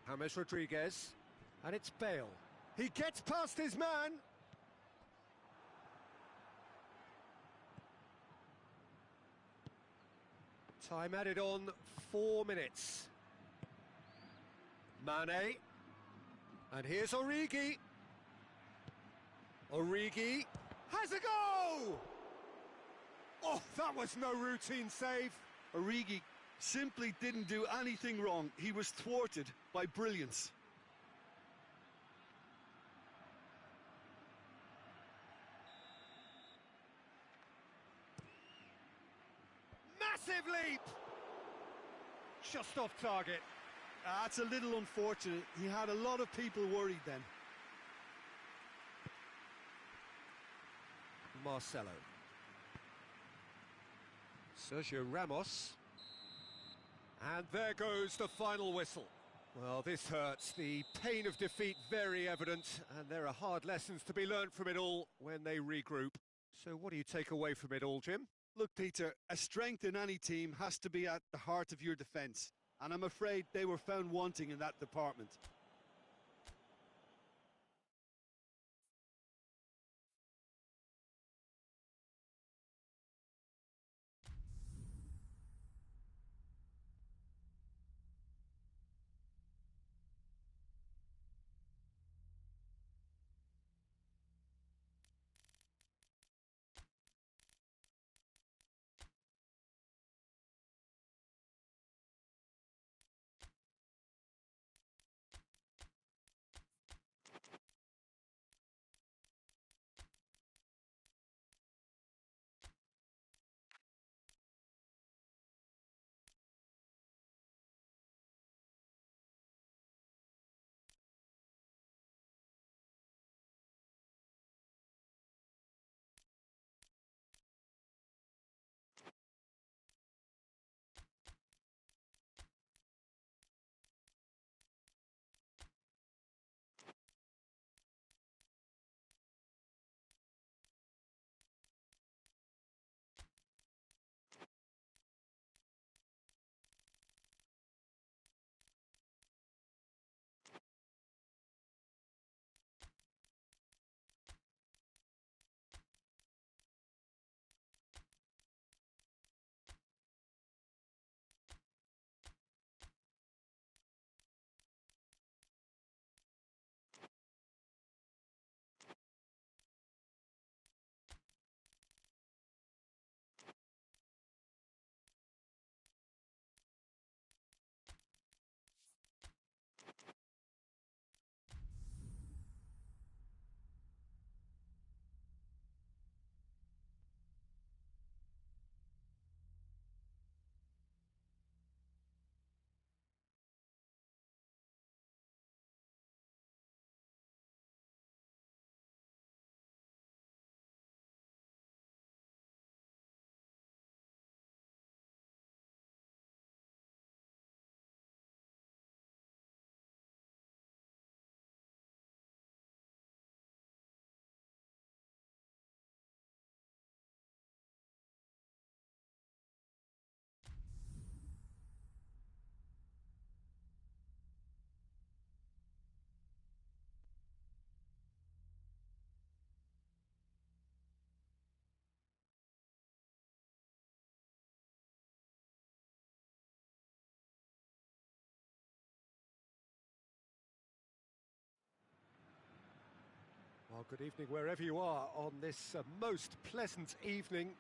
James Rodriguez, and it's Bale. He gets past his man. Time added on 4 minutes. Mane, and here's Origi. Origi has a go! Oh, that was no routine save. Origi simply didn't do anything wrong. He was thwarted by brilliance. Massive leap! Just off target. That's a little unfortunate. He had a lot of people worried then. Marcelo. Sergio Ramos. And there goes the final whistle. Well, this hurts. The pain of defeat very evident, and there are hard lessons to be learned from it all when they regroup. So what do you take away from it all, Jim? Look, Peter, a strength in any team has to be at the heart of your defence, and I'm afraid they were found wanting in that department. Well, good evening wherever you are on this most pleasant evening.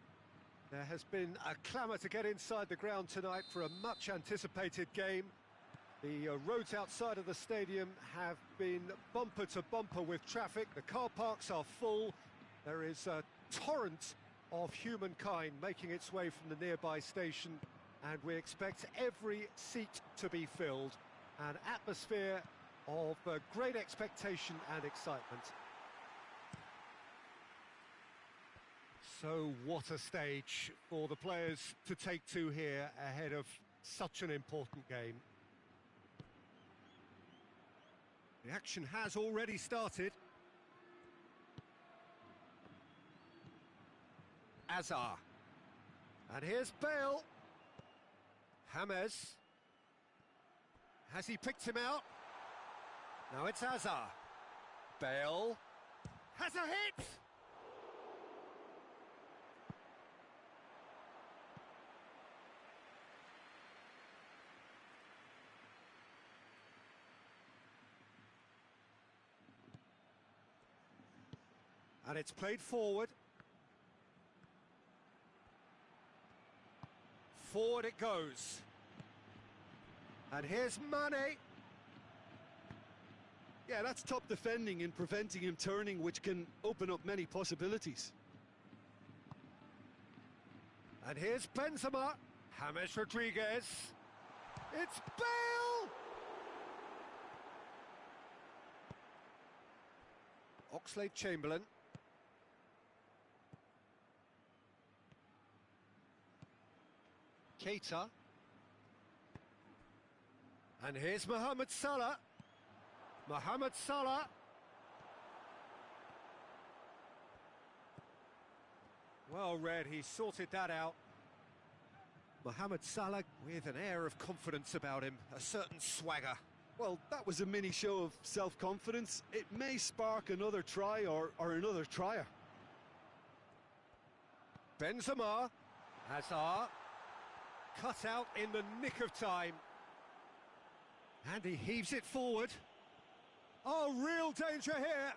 There has been a clamour to get inside the ground tonight for a much anticipated game. The roads outside of the stadium have been bumper to bumper with traffic. The car parks are full. There is a torrent of humankind making its way from the nearby station, and we expect every seat to be filled. An atmosphere of great expectation and excitement. So what a stage for the players to take to here ahead of such an important game. The action has already started. Azar. And here's Bale. James. Has he picked him out? Now it's Azar. Bale. Has a hit! And it's played forward. Forward it goes. And here's Mane. Yeah, that's top defending and preventing him turning, which can open up many possibilities. And here's Benzema. James Rodriguez. It's Bale! Oxlade-Chamberlain. Keita. And here's Mohamed Salah. Mohamed Salah. Well read, he sorted that out. Mohamed Salah with an air of confidence about him, a certain swagger. Well, that was a mini show of self-confidence. It may spark another try or another trier. Benzema. Hazard. Cut out in the nick of time. And he heaves it forward. Oh, real danger here.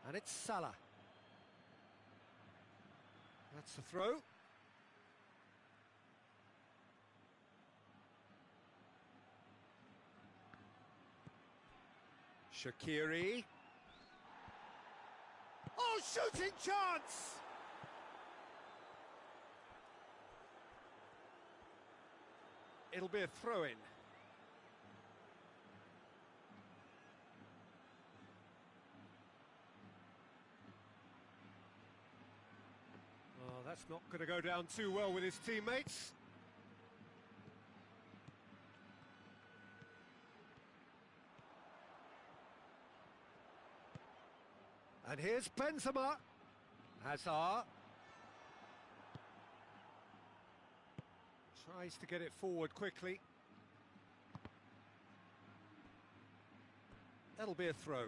And it's Salah. That's the throw. Shaqiri. Oh, shooting chance! It'll be a throw-in. Oh, that's not going to go down too well with his teammates. And here's Benzema. Hazard. Tries to get it forward quickly. That'll be a throw.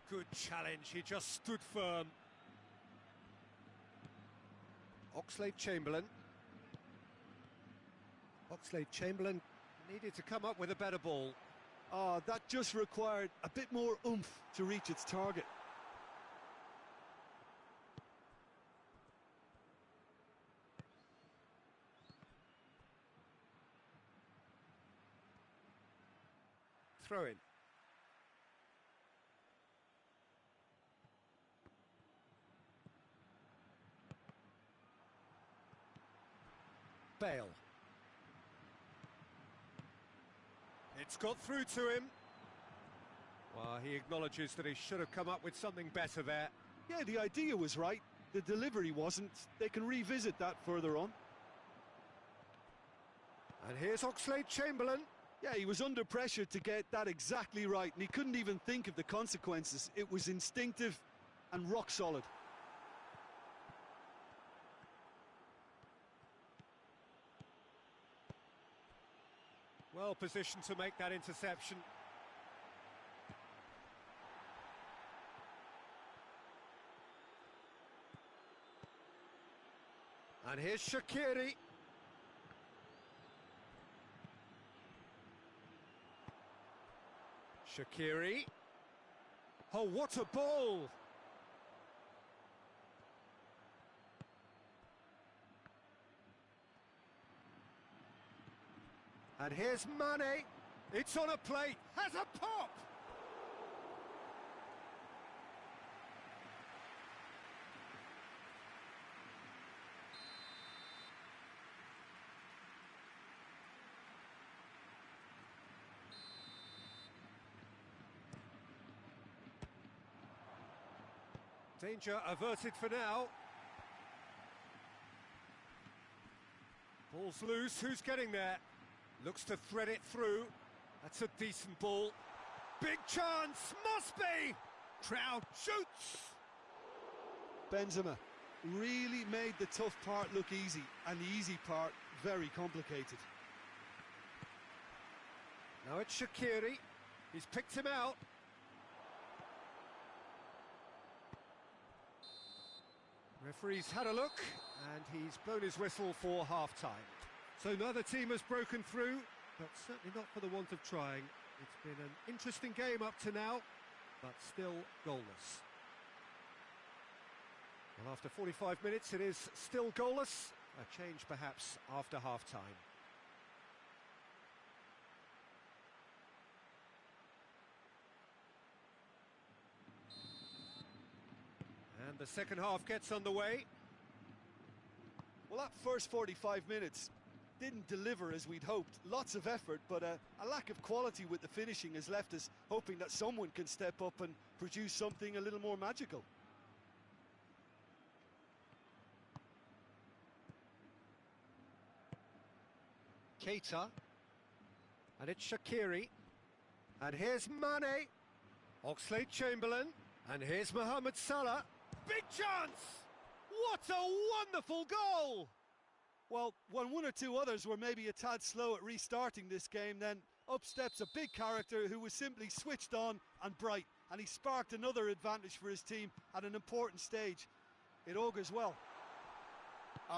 Good challenge, he just stood firm. Oxlade-Chamberlain. Oxlade-Chamberlain needed to come up with a better ball. Oh, that just required a bit more oomph to reach its target. Throw in. Bale. It's got through to him. Well, he acknowledges that he should have come up with something better there. Yeah, the idea was right. The delivery wasn't. They can revisit that further on. And here's Oxlade-Chamberlain. Yeah, he was under pressure to get that exactly right, and he couldn't even think of the consequences. It was instinctive and rock solid. Well positioned to make that interception. And here's Shaqiri. Shaqiri. Oh, what a ball! And here's Mane. It's on a plate. Has a pop! Danger averted for now. Ball's loose, who's getting there? Looks to thread it through. That's a decent ball. Big chance, must be! Crowd shoots! Benzema really made the tough part look easy, and the easy part very complicated. Now it's Shaqiri. He's picked him out. Referee's had a look, and he's blown his whistle for half-time. So neither team has broken through, but certainly not for the want of trying. It's been an interesting game up to now, but still goalless. Well, after 45 minutes, it is still goalless. A change perhaps after half-time. And the second half gets underway. Well, that first 45 minutes didn't deliver as we'd hoped. Lots of effort, but a lack of quality with the finishing has left us hoping that someone can step up and produce something a little more magical. Keita. And it's Shaqiri. And here's Mane. Oxlade-Chamberlain. And here's Mohamed Salah. Big chance! What a wonderful goal! Well, when one or two others were maybe a tad slow at restarting this game, then up steps a big character who was simply switched on and bright, and he sparked another advantage for his team at an important stage. It augurs well.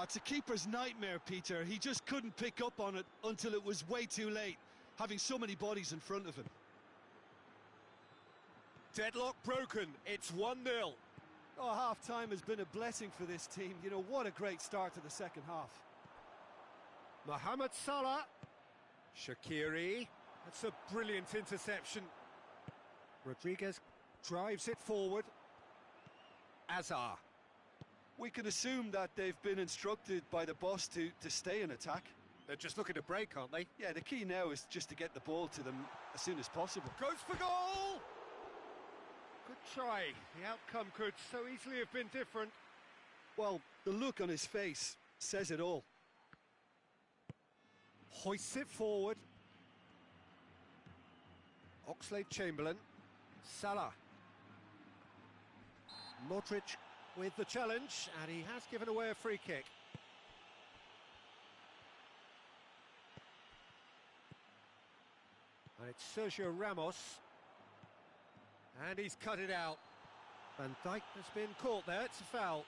It's a keeper's nightmare, Peter. He just couldn't pick up on it until it was way too late, having so many bodies in front of him. Deadlock broken, it's 1-0. Oh, half-time has been a blessing for this team. You know, what a great start to the second half. Mohamed Salah. Shaqiri. That's a brilliant interception. Rodriguez drives it forward. Azar. We can assume that they've been instructed by the boss to stay in attack. They're just looking to break, aren't they? Yeah, the key now is just to get the ball to them as soon as possible. Goes for goal! Good try. The outcome could so easily have been different. Well, the look on his face says it all. Hoists it forward. Oxlade-Chamberlain. Salah. Modric with the challenge, and he has given away a free kick. And it's Sergio Ramos. And he's cut it out. Van Dijk has been caught there, it's a foul.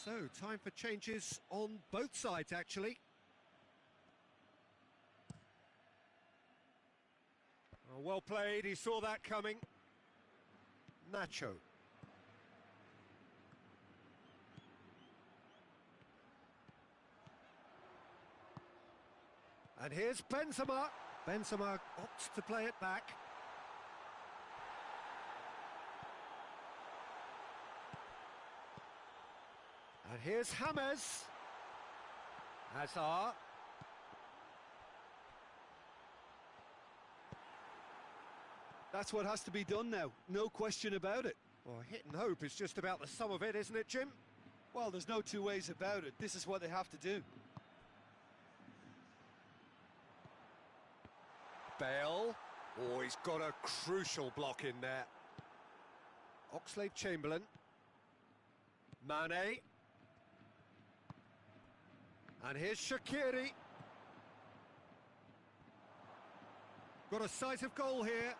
So, time for changes on both sides, actually. Oh, well played, he saw that coming. Nacho. And here's Benzema. Benzema opts to play it back. And here's James. Hazard. That's what has to be done now, no question about it. Well, hit and hope is just about the sum of it, isn't it, Jim? Well, there's no two ways about it. This is what they have to do. Bale. Oh, he's got a crucial block in there. Oxlade-Chamberlain. Mane. And here's Shaqiri. Got a sight of goal here.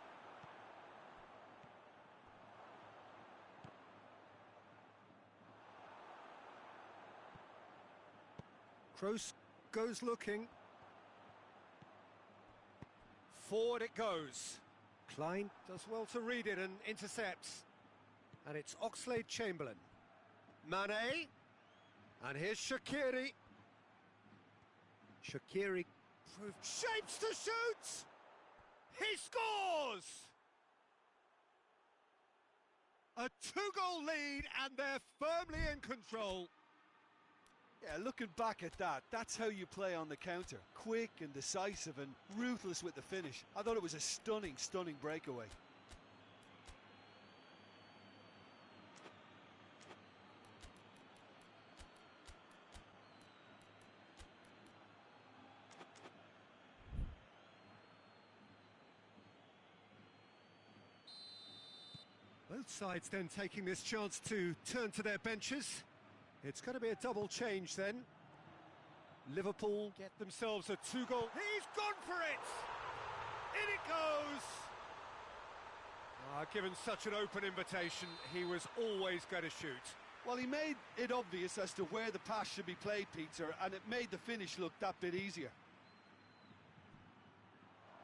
Kroos goes looking. Forward it goes. Klein does well to read it and intercepts. And it's Oxlade-Chamberlain. Mane. And here's Shaqiri. Shaqiri shapes to shoot! He scores! A two-goal lead and they're firmly in control. Yeah, looking back at that, that's how you play on the counter. Quick and decisive and ruthless with the finish. I thought it was a stunning, stunning breakaway. Both sides then taking this chance to turn to their benches. It's going to be a double change then. Liverpool get themselves a two-goal. He's gone for it! In it goes! Given such an open invitation, he was always going to shoot. Well, he made it obvious as to where the pass should be played, Peter, and it made the finish look that bit easier.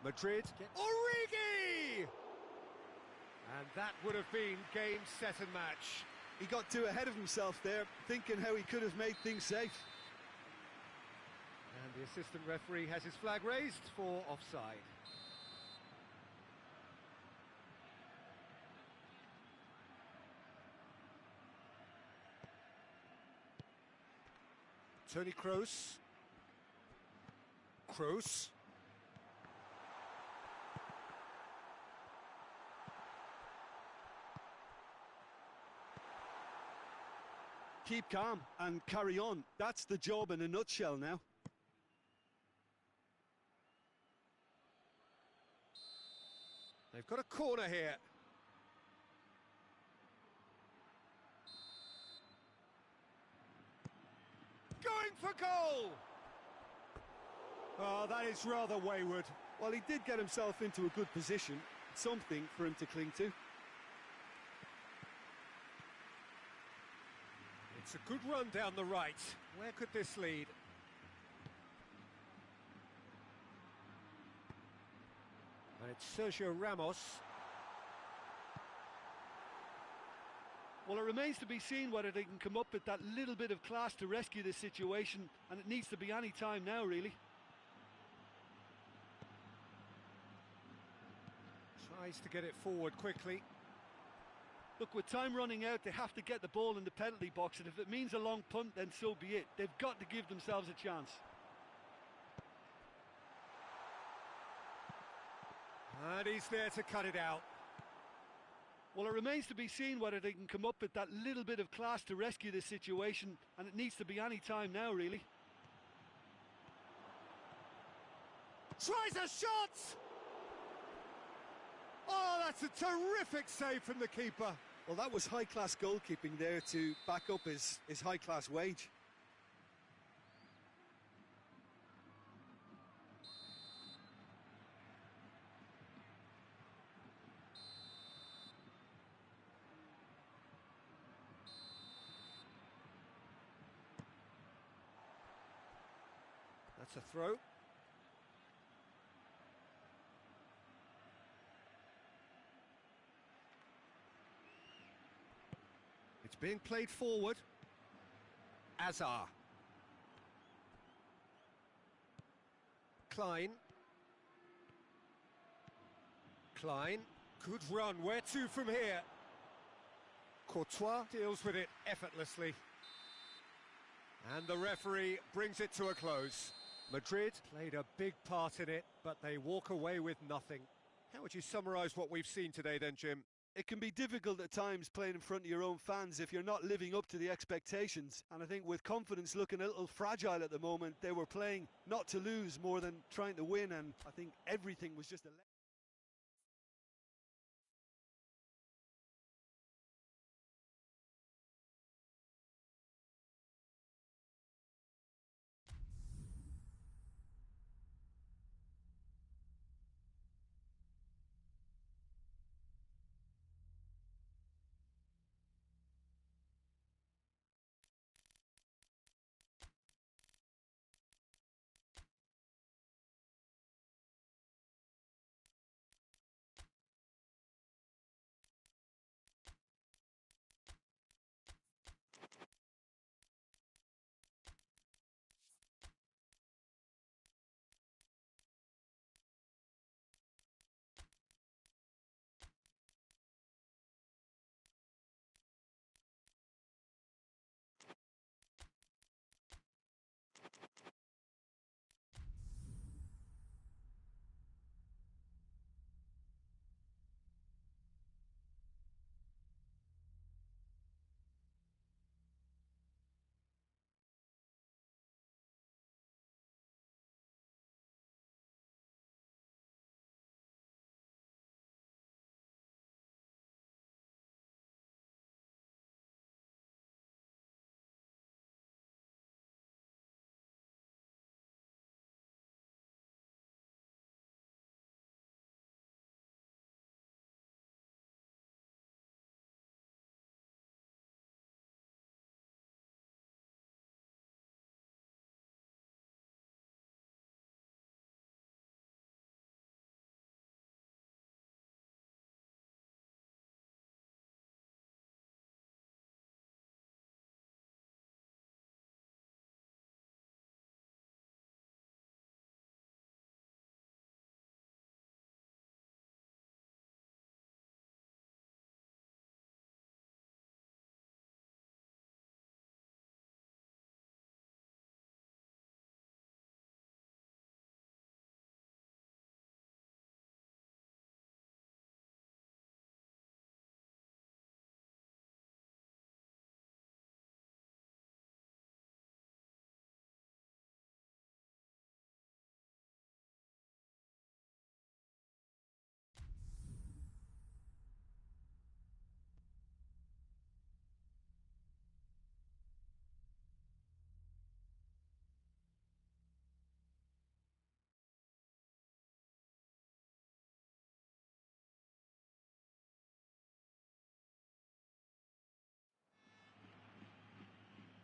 Madrid get Origi! And that would have been game, set and match. He got too ahead of himself there, thinking how he could have made things safe. And the assistant referee has his flag raised for offside. Toni Kroos. Kroos. Keep calm and carry on. That's the job in a nutshell now. They've got a corner here. Going for goal! Oh, that is rather wayward. Well, he did get himself into a good position. Something for him to cling to. It's a good run down the right. Where could this lead? And it's Sergio Ramos. Well, it remains to be seen whether they can come up with that little bit of class to rescue this situation, and it needs to be any time now, really. Tries to get it forward quickly. Look, with time running out, they have to get the ball in the penalty box, and if it means a long punt, then so be it. They've got to give themselves a chance. And he's there to cut it out. Well, it remains to be seen whether they can come up with that little bit of class to rescue this situation, and it needs to be any time now, really. Tries a shot! Oh, that's a terrific save from the keeper. Well, that was high-class goalkeeping there to back up his high-class wage. That's a throw. It's being played forward. Hazard. Klein. Klein. Good run. Where to from here? Courtois deals with it effortlessly. And the referee brings it to a close. Madrid played a big part in it, but they walk away with nothing. How would you summarise what we've seen today then, Jim? It can be difficult at times playing in front of your own fans if you're not living up to the expectations. And I think with confidence looking a little fragile at the moment, they were playing not to lose more than trying to win, and I think everything was just a...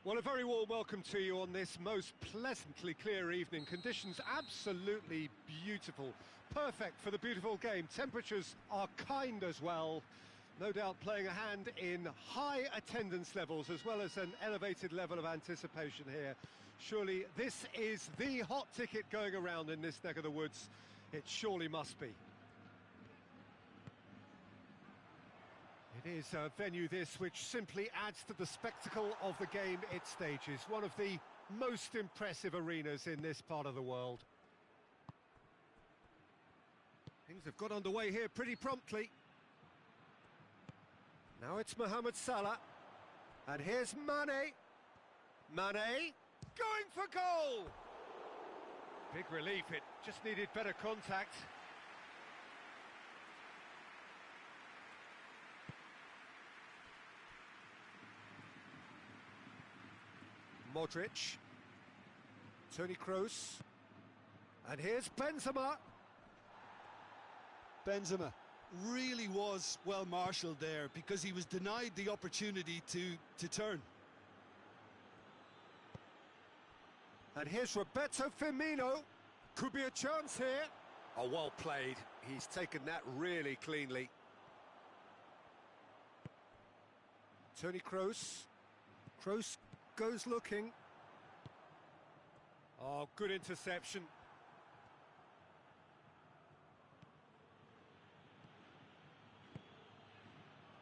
Well, a very warm welcome to you on this most pleasantly clear evening. Conditions absolutely beautiful. Perfect for the beautiful game. Temperatures are kind as well. No doubt playing a hand in high attendance levels as well as an elevated level of anticipation here. Surely this is the hot ticket going around in this neck of the woods. It surely must be. It is a venue this which simply adds to the spectacle of the game it stages. One of the most impressive arenas in this part of the world. Things have got underway here pretty promptly. Now it's Mohamed Salah. And here's Mane. Mane going for goal! Big relief, it just needed better contact. Modric, Toni Kroos, and here's Benzema. Benzema really was well marshalled there because he was denied the opportunity to turn. And here's Roberto Firmino. Could be a chance here. Oh, well played. He's taken that really cleanly. Toni Kroos. Kroos goes looking. Oh, good interception.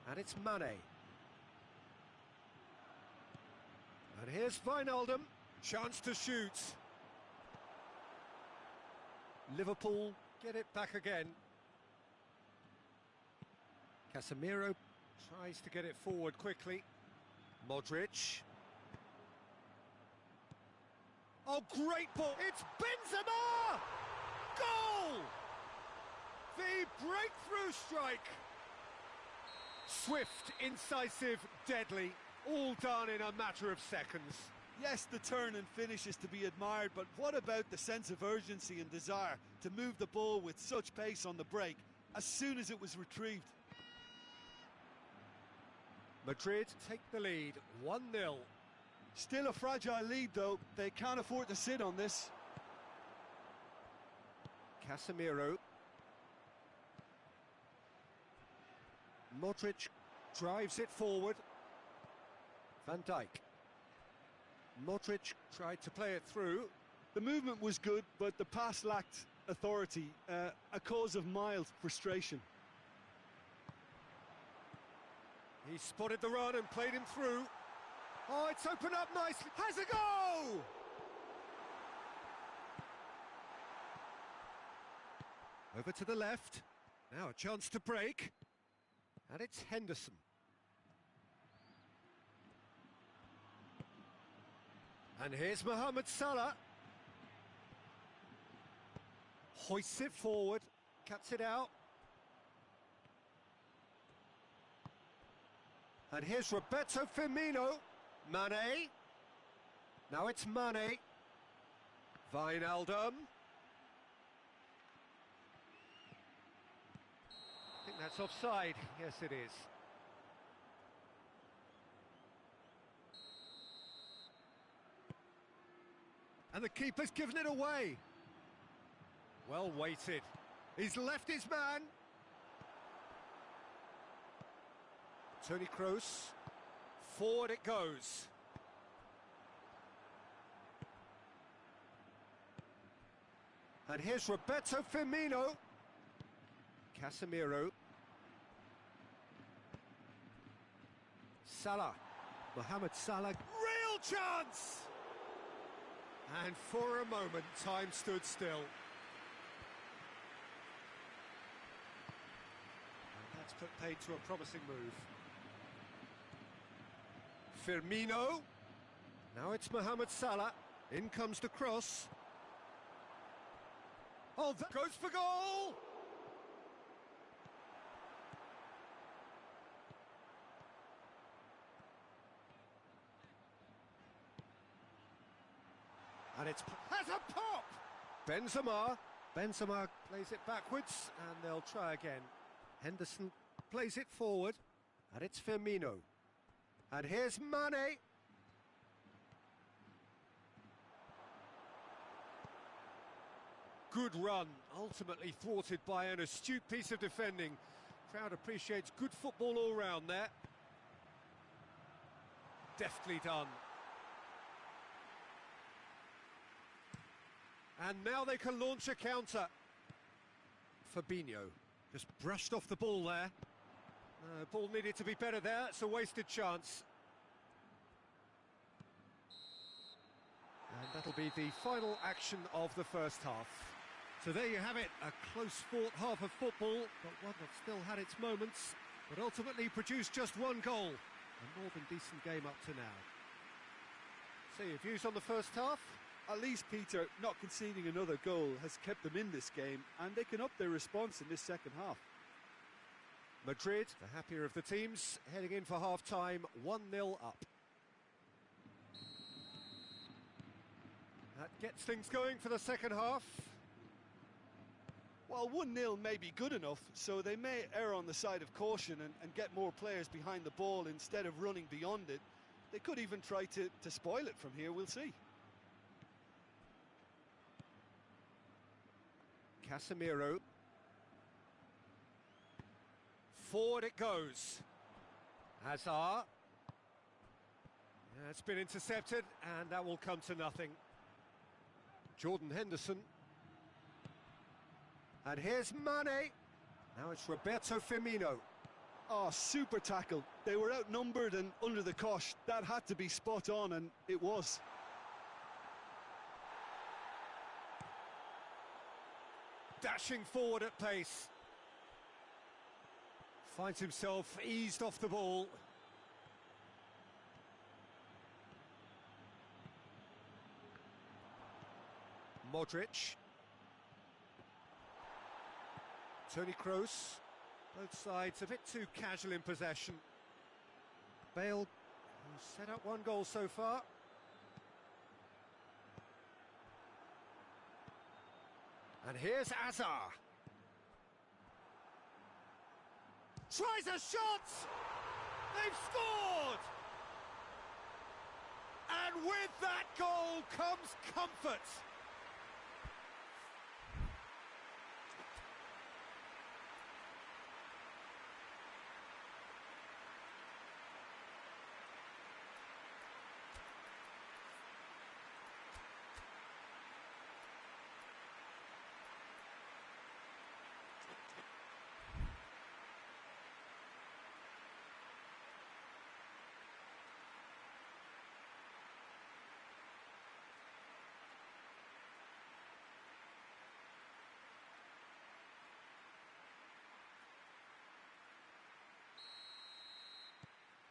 And it's Mane. And here's Wijnaldum, chance to shoot. Liverpool get it back again. Casemiro tries to get it forward quickly. Modric. Oh, great ball! It's Benzema! Goal! The breakthrough strike. Swift, incisive, deadly, all done in a matter of seconds. Yes, the turn and finish is to be admired, but what about the sense of urgency and desire to move the ball with such pace on the break as soon as it was retrieved? Madrid take the lead, 1-0. Still a fragile lead, though. They can't afford to sit on this. Casemiro. Modric drives it forward. Van Dijk. Modric tried to play it through. The movement was good, but the pass lacked authority, a cause of mild frustration. He spotted the run and played him through. Oh, it's opened up nicely. Has a go! Over to the left. Now a chance to break. And it's Henderson. And here's Mohamed Salah. Hoists it forward. Cuts it out. And here's Roberto Firmino. Mane. Now it's Mane. Wijnaldum. I think that's offside. Yes, it is. And the keeper's given it away. Well weighted. He's left his man. Toni Kroos. Forward it goes. And here's Roberto Firmino. Casemiro. Salah. Mohamed Salah. Real chance! And for a moment, time stood still. And that's put paid to a promising move. Firmino. Now it's Mohamed Salah. In comes the cross. Oh, that goes for goal! And it's has a pop! Benzema plays it backwards, and they'll try again. Henderson plays it forward, and it's Firmino. And here's Mane. Good run, ultimately thwarted by an astute piece of defending. Crowd appreciates good football all round there. Deftly done. And now they can launch a counter. Fabinho just brushed off the ball there. Ball needed to be better there. It's a wasted chance. And that'll be the final action of the first half. So there you have it, a close-fought half of football, but one that still had its moments, but ultimately produced just one goal. A more than decent game up to now. So your views on the first half? At least, Peter, not conceding another goal has kept them in this game, and they can up their response in this second half. Madrid, the happier of the teams, heading in for half-time, 1-0 up. That gets things going for the second half. Well, 1-0 may be good enough, so they may err on the side of caution and get more players behind the ball instead of running beyond it. They could even try to spoil it from here, we'll see. Casemiro. Forward it goes. Hazard. Yeah, it's been intercepted, and that will come to nothing. Jordan Henderson. And here's Mane. Now it's Roberto Firmino. Oh, super tackle. They were outnumbered and under the cosh. That had to be spot on, and it was. Dashing forward at pace. Finds himself eased off the ball. Modric. Toni Kroos. Both sides a bit too casual in possession. Bale, who's set up one goal so far. And here's Azar. Tries a shot! They've scored! And with that goal comes comfort.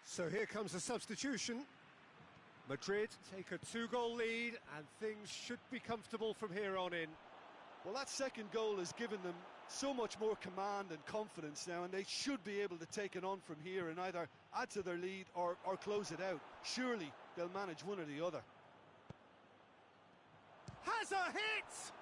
So here comes a substitution. Madrid take a 2-goal lead and things should be comfortable from here on in. Well, that second goal has given them so much more command and confidence now, and they should be able to take it on from here and either add to their lead or close it out. Surely they'll manage one or the other. Has a hit!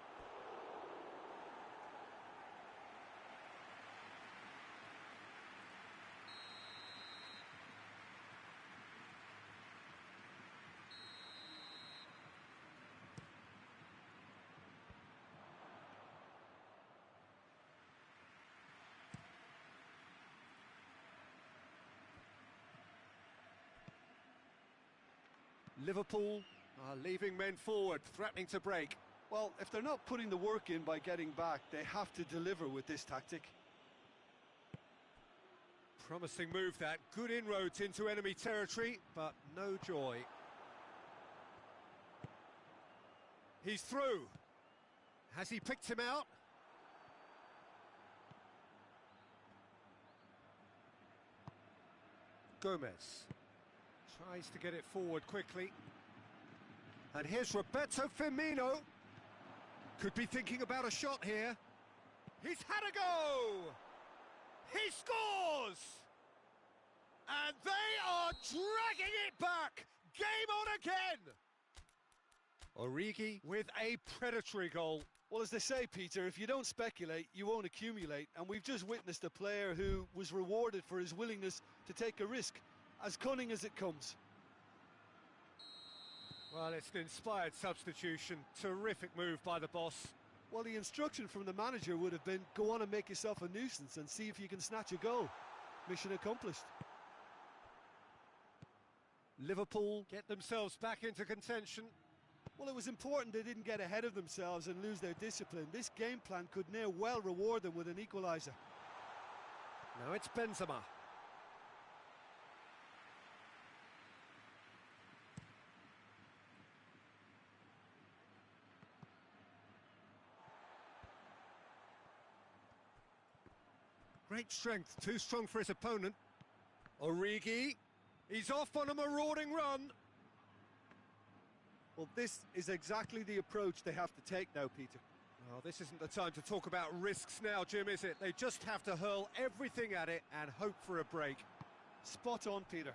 Liverpool are leaving men forward, threatening to break. Well, if they're not putting the work in by getting back, they have to deliver with this tactic. Promising move that, good inroads into enemy territory, but no joy. He's through. Has he picked him out? Gomez tries to get it forward quickly. And here's Roberto Firmino. Could be thinking about a shot here. He's had a go! He scores! And they are dragging it back! Game on again! Origi with a predatory goal. Well, as they say, Peter, if you don't speculate, you won't accumulate. And we've just witnessed a player who was rewarded for his willingness to take a risk, as cunning as it comes. Well, it's an inspired substitution. Terrific move by the boss. Well, the instruction from the manager would have been, go on and make yourself a nuisance and see if you can snatch a goal. Mission accomplished. Liverpool get themselves back into contention. Well, it was important they didn't get ahead of themselves and lose their discipline. This game plan could near well reward them with an equaliser. Now it's Benzema. Great strength, too strong for his opponent. Origi, he's off on a marauding run. Well, this is exactly the approach they have to take now, Peter. Well, this isn't the time to talk about risks now, Jim, is it? They just have to hurl everything at it and hope for a break. Spot on, Peter.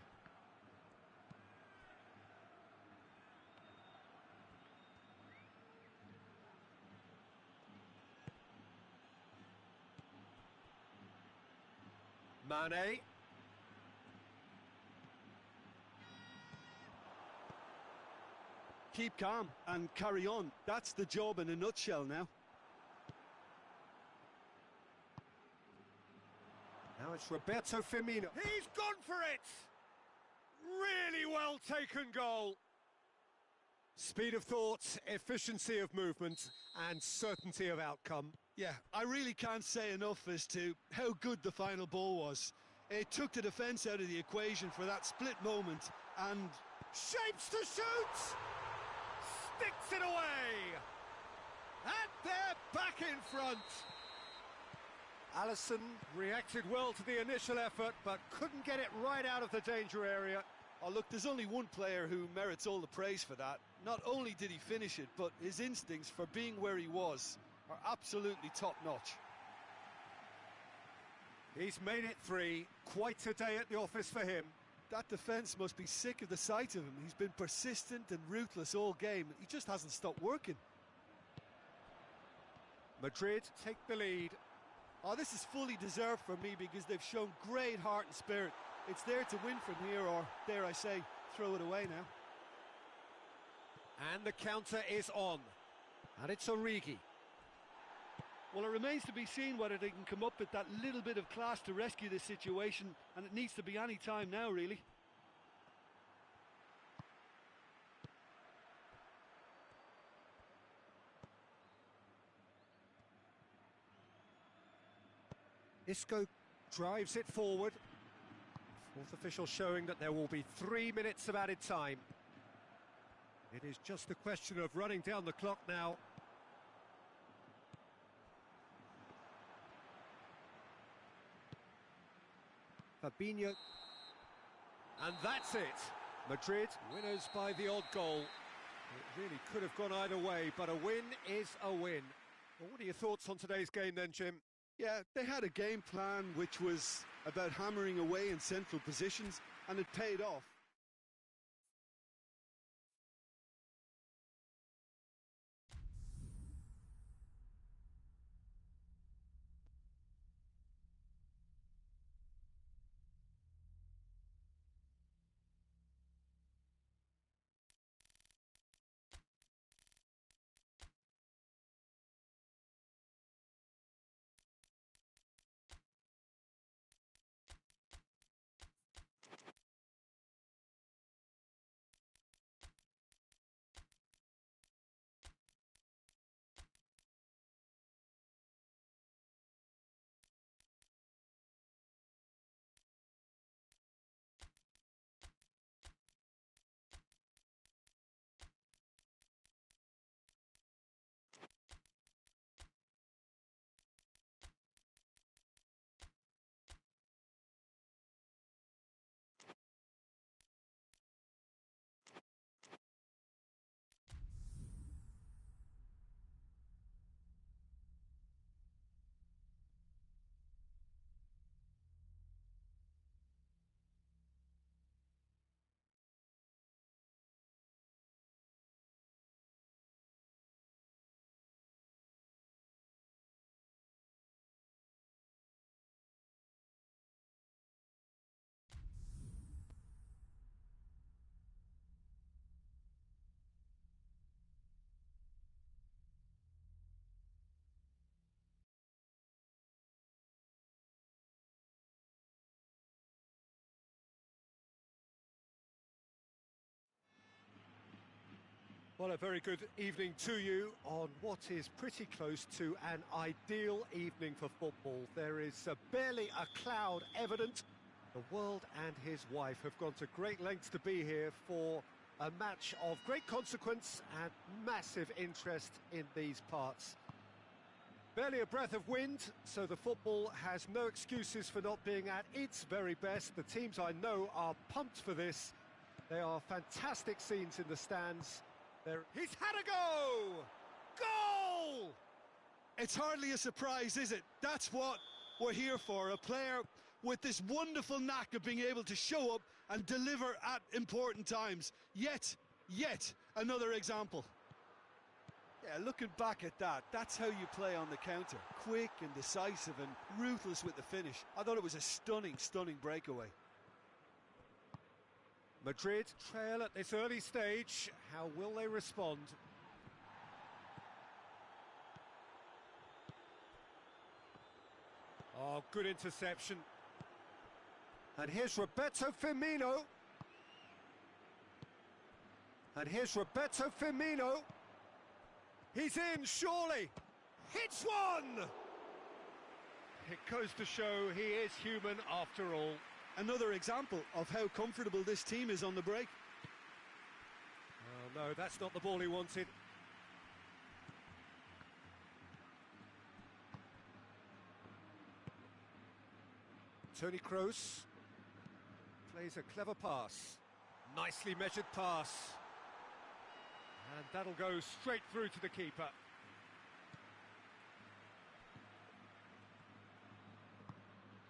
Mane. Keep calm and carry on. That's the job in a nutshell now. Now it's Roberto Firmino. He's gone for it! Really well taken goal. Speed of thought, efficiency of movement, and certainty of outcome. Yeah, I really can't say enough as to how good the final ball was. It took the defence out of the equation for that split moment, and shapes to shoot! Sticks it away! And they're back in front! Alisson reacted well to the initial effort, but couldn't get it right out of the danger area. Oh look, there's only one player who merits all the praise for that. Not only did he finish it, but his instincts for being where he was are absolutely top-notch. He's made it 3. Quite a day at the office for him. That defence must be sick of the sight of him. He's been persistent and ruthless all game. He just hasn't stopped working. Madrid take the lead. Oh, this is fully deserved for me because they've shown great heart and spirit. It's there to win from here, or dare I say, throw it away now. And the counter is on. And it's Origi. Well, it remains to be seen whether they can come up with that little bit of class to rescue this situation, and it needs to be any time now, really. Isco drives it forward. Fourth official showing that there will be 3 minutes of added time. It is just a question of running down the clock now. Fabinho. And that's it. Madrid winners by the odd goal. It really could have gone either way, but a win is a win. Well, what are your thoughts on today's game then, Jim? Yeah, they had a game plan which was about hammering away in central positions, and it paid off. Well, a very good evening to you on what is pretty close to an ideal evening for football. There is barely a cloud evident. The world and his wife have gone to great lengths to be here for a match of great consequence and massive interest in these parts. Barely a breath of wind, so the football has no excuses for not being at its very best. The teams I know are pumped for this. They are fantastic scenes in the stands. He's had a go! Goal! It's hardly a surprise, is it? That's what we're here for. A player with this wonderful knack of being able to show up and deliver at important times. Yet another example. Yeah, looking back at that, that's how you play on the counter. Quick and decisive and ruthless with the finish. I thought it was a stunning breakaway. Madrid trail at this early stage. How will they respond? Oh, good interception. And here's Roberto Firmino. He's in, surely. Hits one! It goes to show he is human after all. Another example of how comfortable this team is on the break. Oh no, that's not the ball he wanted. Toni Kroos plays a clever pass. Nicely measured pass. And that'll go straight through to the keeper.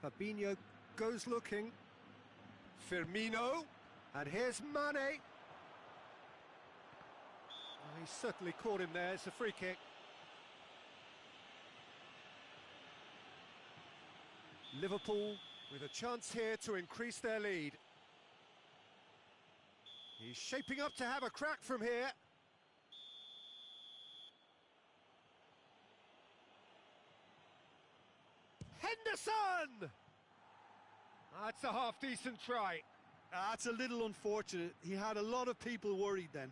Fabinho goes looking. Firmino. And here's Mane. Oh, he certainly caught him there. It's a free kick. Liverpool with a chance here to increase their lead. He's shaping up to have a crack from here. Henderson! That's a half-decent try. That's a little unfortunate. He had a lot of people worried then.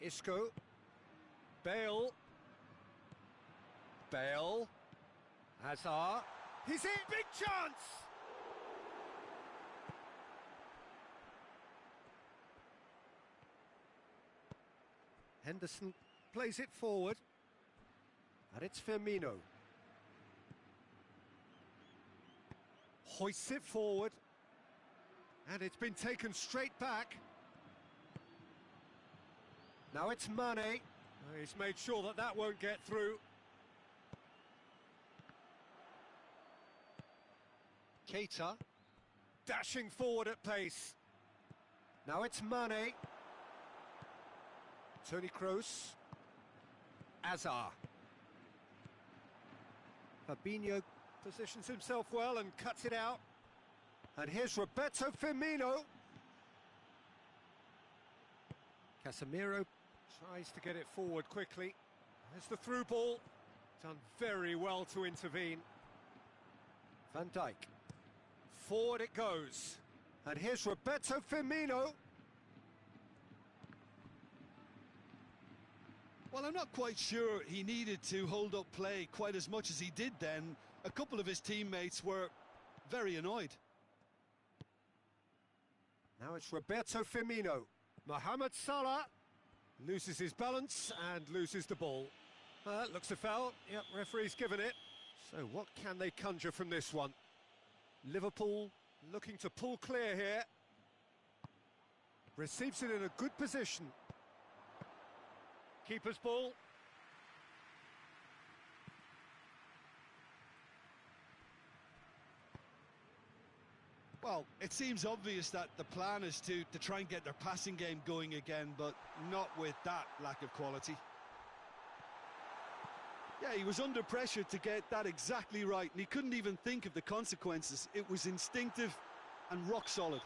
Isco. Bale. Bale. Hazard. He's in! Big chance! Henderson plays it forward. And it's Firmino. Hoists it forward. And it's been taken straight back. Now it's Mane. He's made sure that that won't get through. Keita. Dashing forward at pace. Now it's Mane. Toni Kroos. Hazard. Fabinho positions himself well and cuts it out. And here's Roberto Firmino. Casemiro tries to get it forward quickly. There's the through ball. Done very well to intervene. Van Dijk. Forward it goes. And here's Roberto Firmino. Well, I'm not quite sure he needed to hold up play quite as much as he did then. A couple of his teammates were very annoyed. Now it's Roberto Firmino. Mohamed Salah loses his balance and loses the ball. Looks a foul. Yep, referee's given it. So what can they conjure from this one? Liverpool looking to pull clear here. Receives it in a good position. Keeper's ball. Well, it seems obvious that the plan is to try and get their passing game going again, but not with that lack of quality. Yeah, he was under pressure to get that exactly right, and he couldn't even think of the consequences. It was instinctive and rock solid.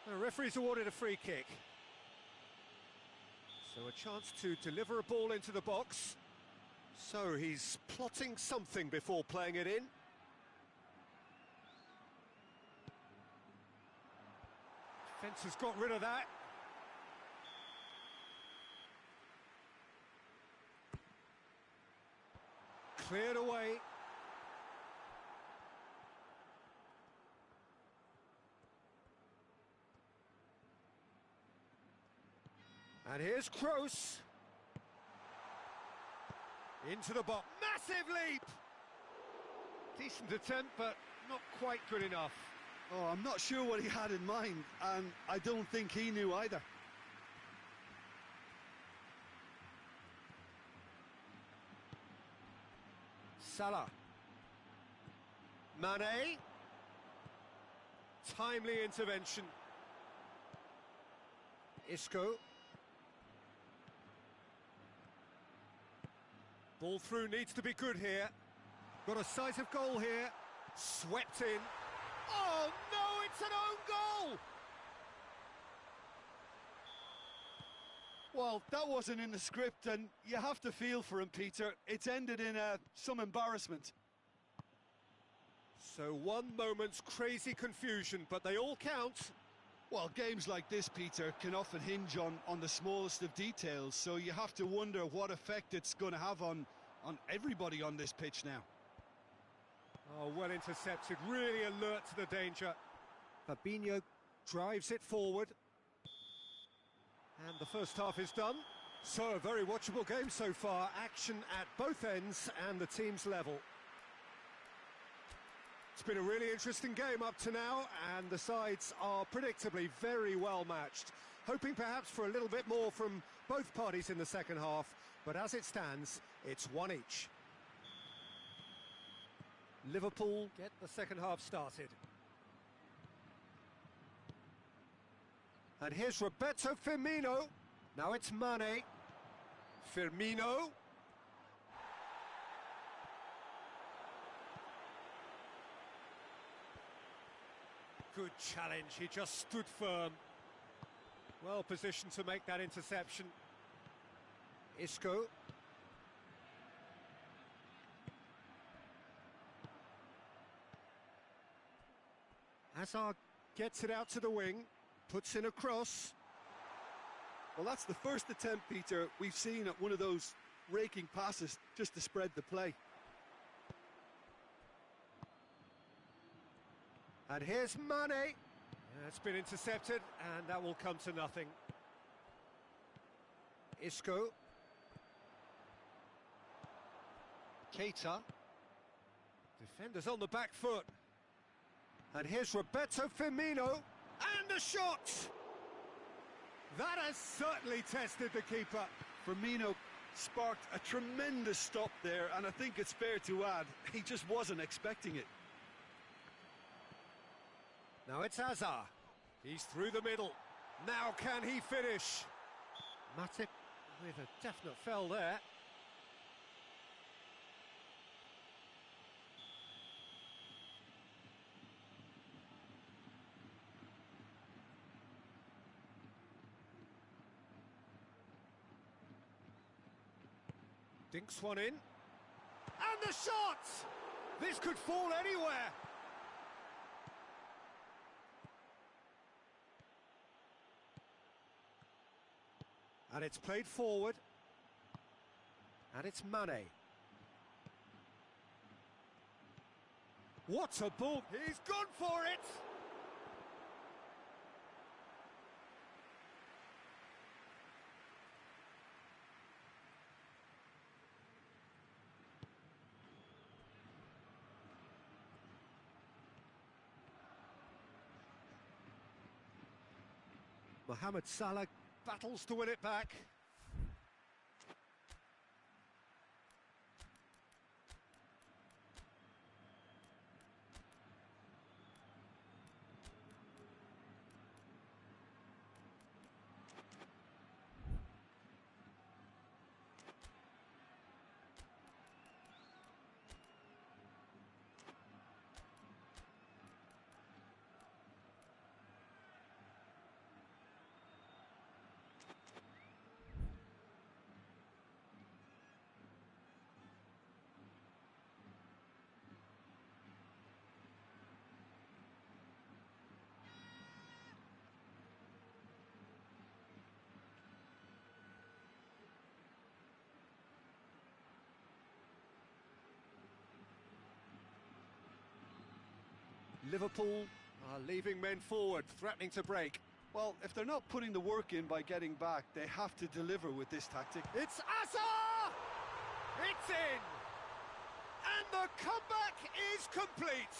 The referee's awarded a free kick. So a chance to deliver a ball into the box. So he's plotting something before playing it in. Defence has got rid of that. Cleared away. And here's Kroos. Into the box. Massive leap! Decent attempt, but not quite good enough. Oh, I'm not sure what he had in mind, and I don't think he knew either. Salah. Mane. Timely intervention. Isco. Ball through needs to be good here. Got a sight of goal here. Swept in. Oh no, it's an own goal! Well, that wasn't in the script, and you have to feel for him, Peter. It's ended in some embarrassment. So one moment's crazy confusion, but they all count. Well, games like this, Peter, can often hinge on the smallest of details, so you have to wonder what effect it's going to have on everybody on this pitch now. Oh, well intercepted, really alert to the danger. Fabinho drives it forward. And the first half is done. So, a very watchable game so far. Action at both ends and the team's level. It's been a really interesting game up to now, and the sides are predictably very well matched. Hoping perhaps for a little bit more from both parties in the second half, but as it stands, it's one each. Liverpool get the second half started. And here's Roberto Firmino. Now it's Mane. Firmino. Good challenge, he just stood firm. Well positioned to make that interception. Isco. Hazard gets it out to the wing, puts in a cross. Well, that's the first attempt, Peter, we've seen at one of those raking passes just to spread the play. And here's Mane. It's been intercepted, and that will come to nothing. Isco. Keita. Defenders on the back foot. And here's Roberto Firmino. And the shot! That has certainly tested the keeper. Firmino sparked a tremendous stop there, and I think it's fair to add, he just wasn't expecting it. Now it's Hazard. He's through the middle. Now can he finish? Matip with a definite foul there. Dinks one in. And the shot! This could fall anywhere. And it's played forward. And it's Mane. What a ball! He's gone for it! Mohamed Salah battles to win it back. Liverpool are leaving men forward, threatening to break. Well, if they're not putting the work in by getting back, they have to deliver with this tactic. It's Hazard! It's in! And the comeback is complete!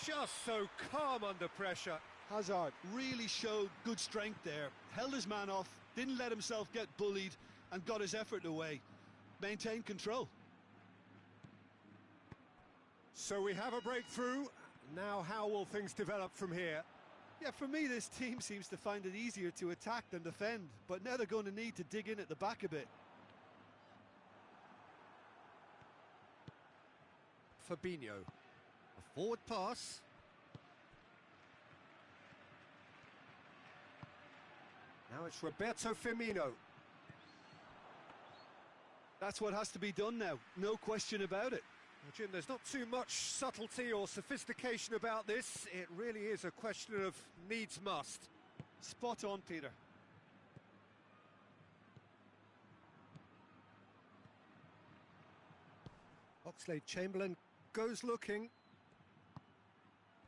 Just so calm under pressure. Hazard really showed good strength there, held his man off, didn't let himself get bullied, and got his effort away. Maintained control. So we have a breakthrough. Now how will things develop from here? Yeah, for me this team seems to find it easier to attack than defend, but now they're going to need to dig in at the back a bit. Fabinho. A forward pass. Now it's Roberto Firmino. That's what has to be done now, no question about it. Well, Jim, there's not too much subtlety or sophistication about this. It really is a question of needs must. Spot on, Peter. Oxlade-Chamberlain goes looking.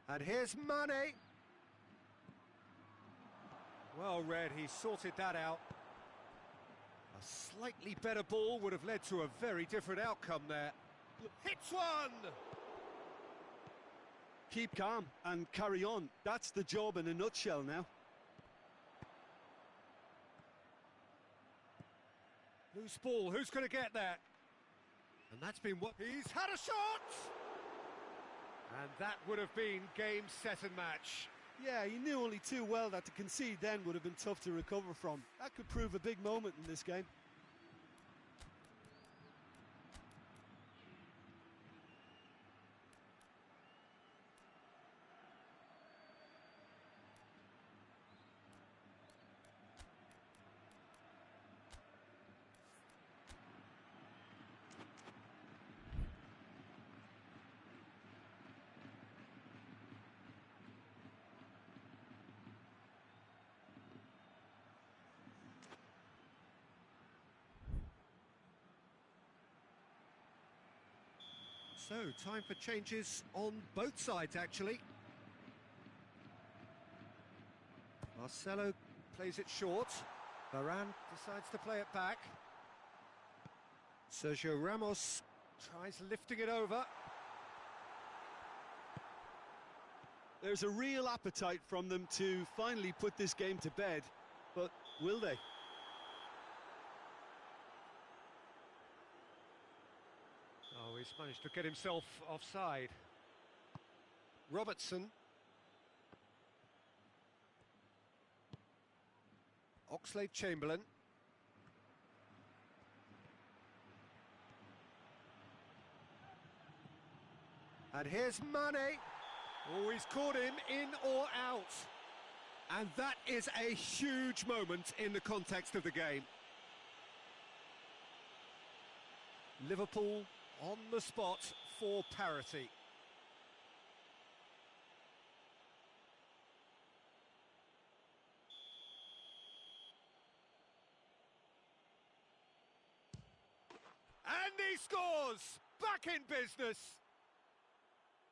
And here's Mane. Well read, he sorted that out. A slightly better ball would have led to a very different outcome there. Hits one! Keep calm and carry on. That's the job in a nutshell now. Loose ball, who's going to get that? And that's been what... He's had a shot! And that would have been game, set and match. Yeah, he knew only too well that to concede then would have been tough to recover from. That could prove a big moment in this game. So, time for changes on both sides, actually. Marcelo plays it short. Varane decides to play it back. Sergio Ramos tries lifting it over. There's a real appetite from them to finally put this game to bed, but will they? Oh, he's managed to get himself offside. Robertson. Oxlade-Chamberlain. And here's Mane. Oh, he's caught him in or out. And that is a huge moment in the context of the game. Liverpool on the spot for parity. And he scores! Back in business!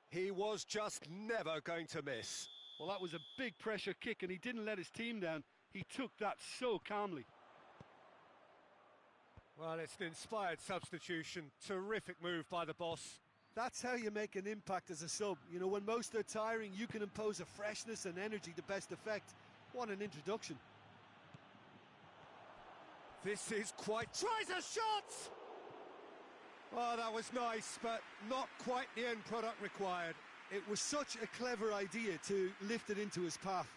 He was just never going to miss. Well, that was a big pressure kick and he didn't let his team down. He took that so calmly. Well, it's an inspired substitution. Terrific move by the boss. That's how you make an impact as a sub. You know, when most are tiring, you can impose a freshness and energy to best effect. What an introduction. This is quite... Tries a shot! Oh, that was nice, but not quite the end product required. It was such a clever idea to lift it into his path.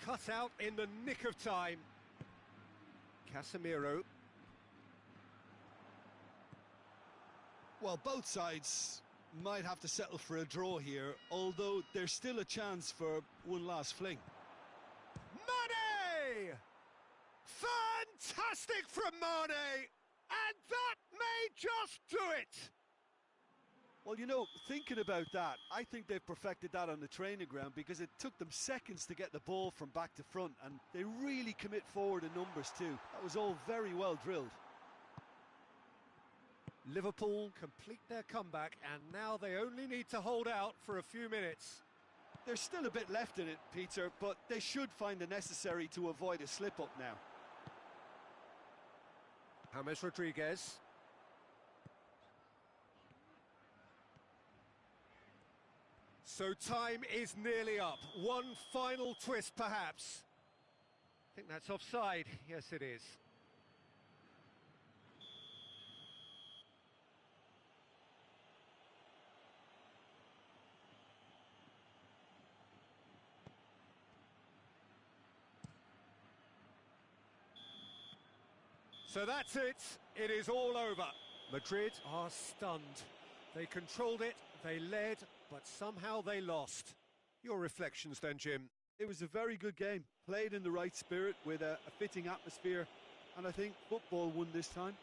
Cut out in the nick of time. Casemiro. Well, both sides might have to settle for a draw here, although there's still a chance for one last fling. Mane! Fantastic from Mane! And that may just do it! Well, you know, thinking about that, I think they've perfected that on the training ground because it took them seconds to get the ball from back to front, and they really commit forward in numbers too. That was all very well drilled. Liverpool complete their comeback, and now they only need to hold out for a few minutes. There's still a bit left in it, Peter, but they should find the necessary to avoid a slip-up now. James Rodriguez. So time is nearly up. One final twist, perhaps. I think that's offside. Yes, it is. So that's it. It is all over. Madrid are stunned. They controlled it, they led, but somehow they lost. Your reflections then, Jim? It was a very good game, played in the right spirit with a fitting atmosphere, and I think football won this time.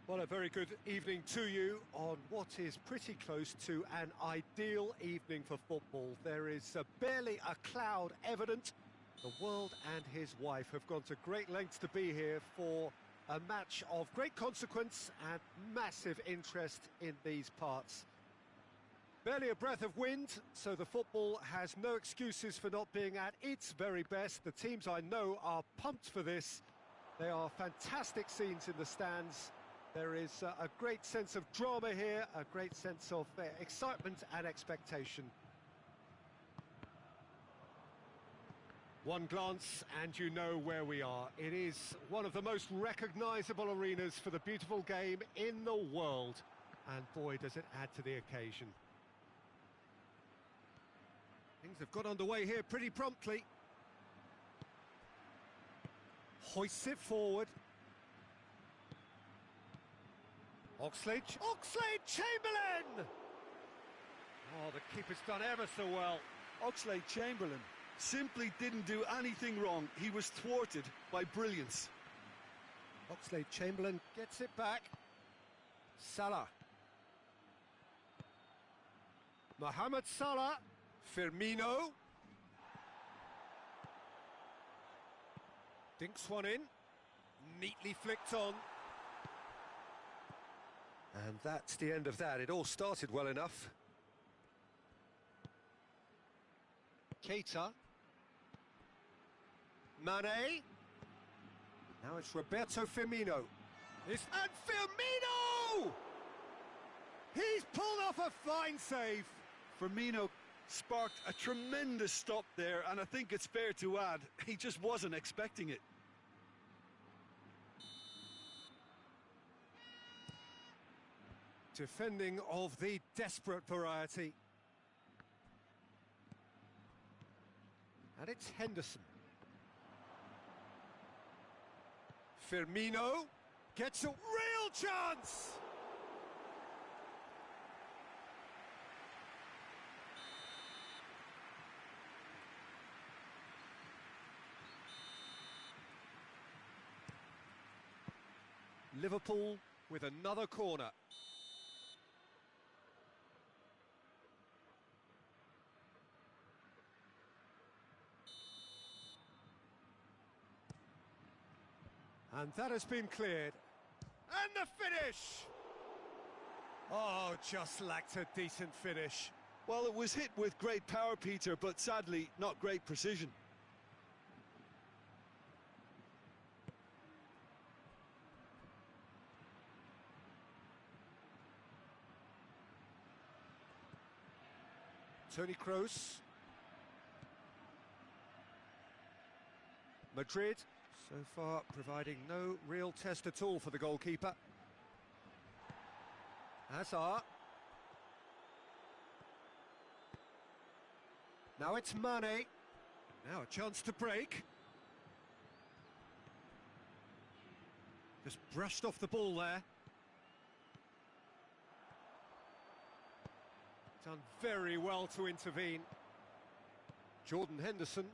Well, a very good evening to you on what is pretty close to an ideal evening for football. There is barely a cloud evident. The world and his wife have gone to great lengths to be here for a match of great consequence and massive interest in these parts. Barely a breath of wind, so the football has no excuses for not being at its very best. The teams I know are pumped for this. There are fantastic scenes in the stands. There is a great sense of drama here, a great sense of excitement and expectation. One glance and you know where we are. It is one of the most recognisable arenas for the beautiful game in the world. And boy, does it add to the occasion. Things have got underway here pretty promptly. Hoists it forward. Oxlade-Chamberlain! Oh, the keeper's done ever so well. Oxlade-Chamberlain simply didn't do anything wrong. He was thwarted by brilliance. Oxlade-Chamberlain gets it back. Salah. Mohamed Salah. Firmino. Dinks one in. Neatly flicked on. And that's the end of that. It all started well enough. Keita. Mane. Now it's Roberto Firmino. And Firmino! He's pulled off a fine save. Firmino sparked a tremendous stop there, and I think it's fair to add, he just wasn't expecting it. Defending of the desperate variety. And it's Henderson. Firmino. Gets a real chance! Liverpool with another corner. And that has been cleared. And the finish! Oh, just lacked a decent finish. Well, it was hit with great power, Peter, but sadly not great precision. Toni Kroos. Madrid, so far providing no real test at all for the goalkeeper. Hazard. Now it's Mane. Now a chance to break. Just brushed off the ball there. Done very well to intervene. Jordan Henderson.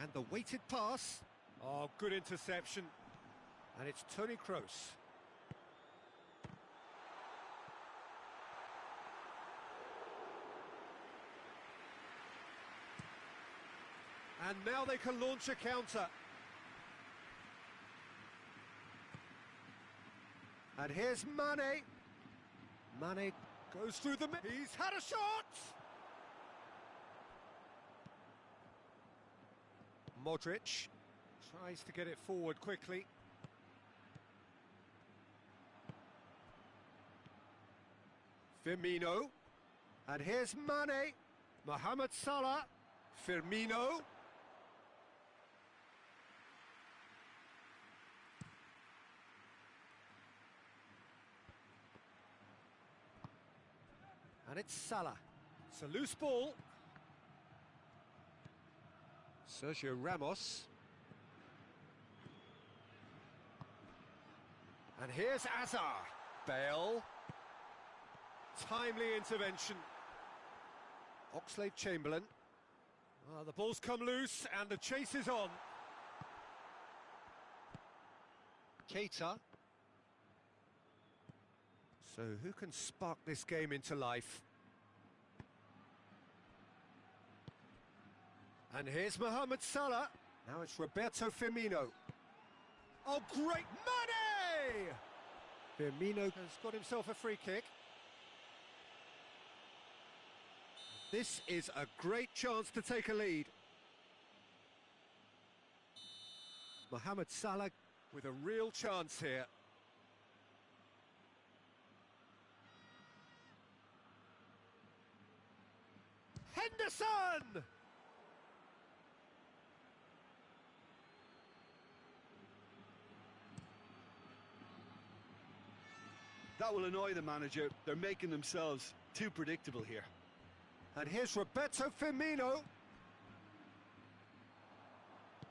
And the weighted pass. Oh, good interception. And it's Toni Kroos. And now they can launch a counter. And here's Mane. Mane goes through the... He's had a shot! Modric tries to get it forward quickly. Firmino. And here's Mane. Mohamed Salah. Firmino. And it's Salah. It's a loose ball. Sergio Ramos. And here's Hazard. Bale. Timely intervention. Oxlade-Chamberlain. Well, the ball's come loose and the chase is on. Keita. So who can spark this game into life? And here's Mohamed Salah. Now it's Roberto Firmino. Oh, great Mane! Firmino has got himself a free kick. This is a great chance to take a lead. Mohamed Salah with a real chance here. Henderson! That will annoy the manager. They're making themselves too predictable here. And here's Roberto Firmino.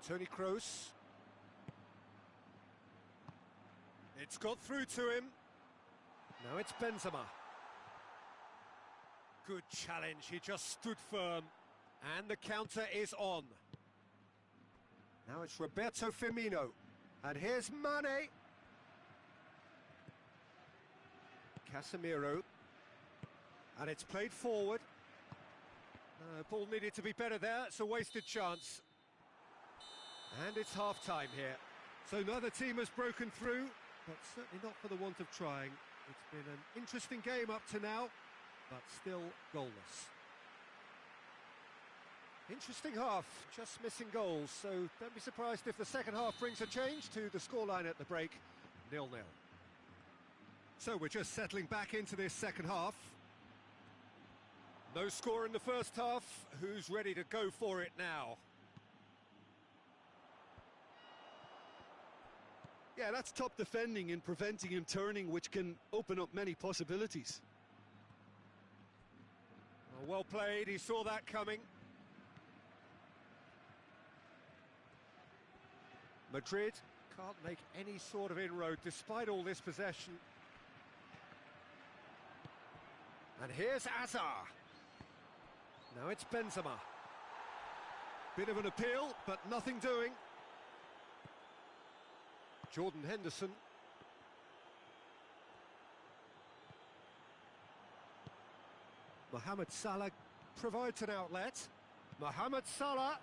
Toni Kroos. It's got through to him. Now it's Benzema. Good challenge, he just stood firm. And the counter is on. Now it's Roberto Firmino. And here's Mane. Casemiro. And it's played forward. Ball needed to be better there, it's a wasted chance. And it's half-time here. So neither team has broken through, but certainly not for the want of trying. It's been an interesting game up to now, but still goalless. Interesting half, just missing goals, so don't be surprised if the second half brings a change to the scoreline at the break, 0-0. So we're just settling back into this second half. No score in the first half. Who's ready to go for it now? Yeah, that's top defending and preventing him turning, which can open up many possibilities. Oh, well played, he saw that coming. Madrid can't make any sort of inroad despite all this possession. And here's Azar. Now it's Benzema. Bit of an appeal, but nothing doing. Jordan Henderson. Mohamed Salah provides an outlet. Mohamed Salah.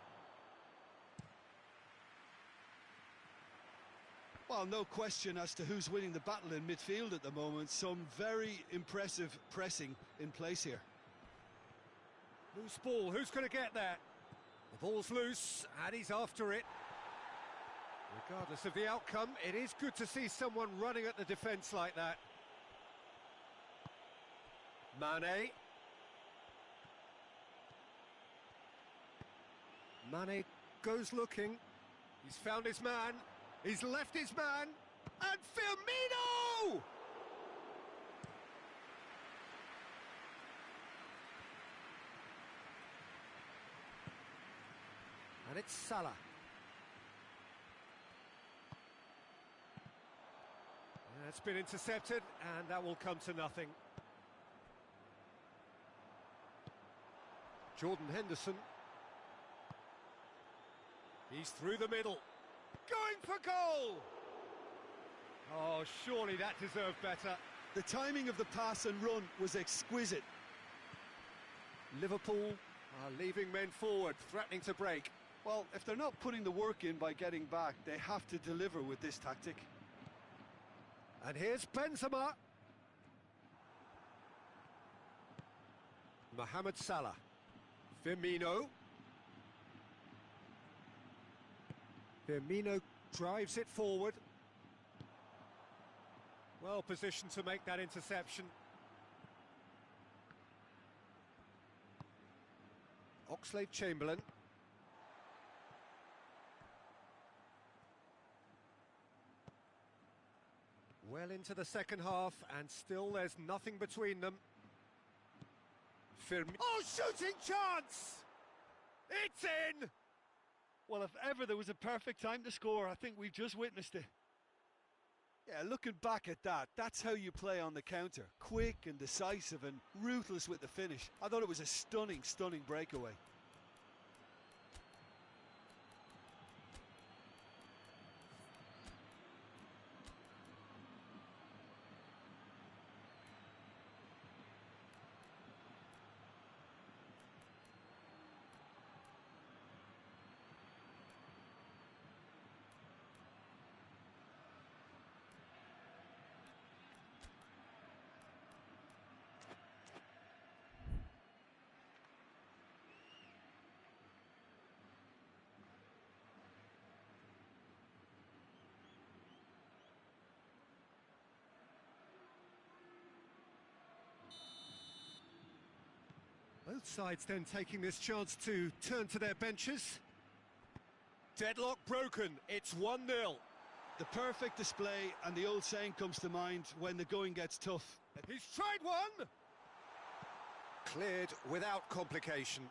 Well, no question as to who's winning the battle in midfield at the moment. Some very impressive pressing in place here. Loose ball, who's going to get that? The ball's loose, and he's after it. Regardless of the outcome, it is good to see someone running at the defence like that. Mane. Mane goes looking. He's found his man. He's left his man. And Firmino! And it's Salah. It's been intercepted, and that will come to nothing. Jordan Henderson. He's through the middle. Going for goal! Oh, surely that deserved better. The timing of the pass and run was exquisite. Liverpool are leaving men forward, threatening to break. Well, if they're not putting the work in by getting back, they have to deliver with this tactic. And here's Benzema. Mohamed Salah. Firmino. Firmino drives it forward. Well positioned to make that interception. Oxlade-Chamberlain. Well into the second half, and still there's nothing between them. Oh, shooting chance! It's in! Well, if ever there was a perfect time to score, I think we've just witnessed it. Yeah, looking back at that, that's how you play on the counter. Quick and decisive and ruthless with the finish. I thought it was a stunning, stunning breakaway. Both sides then taking this chance to turn to their benches. Deadlock broken, it's 1-0. The perfect display, and the old saying comes to mind: when the going gets tough. He's tried one! Cleared without complication.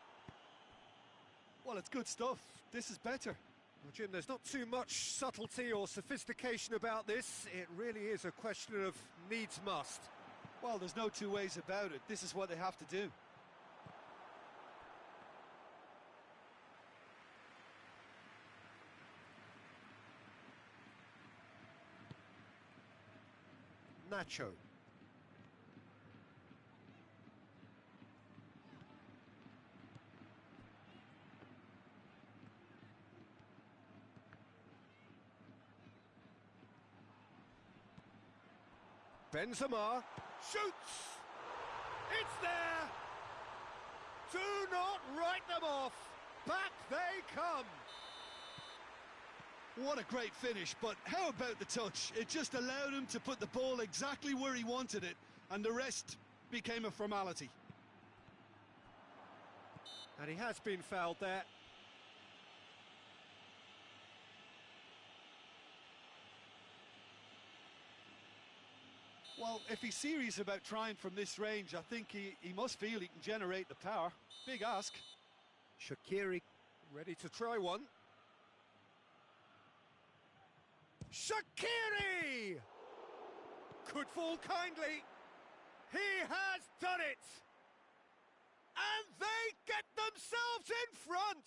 Well, it's good stuff. This is better. Well, Jim, there's not too much subtlety or sophistication about this. It really is a question of needs must. Well, there's no two ways about it. This is what they have to do. Nacho. Benzema shoots! It's there! Do not write them off! Back they come! What a great finish, but how about the touch? It just allowed him to put the ball exactly where he wanted it, and the rest became a formality. And he has been fouled there. Well, if he's serious about trying from this range, I think he must feel he can generate the power. Big ask. Shaqiri ready to try one. Shaqiri! Could fall kindly. He has done it! And they get themselves in front!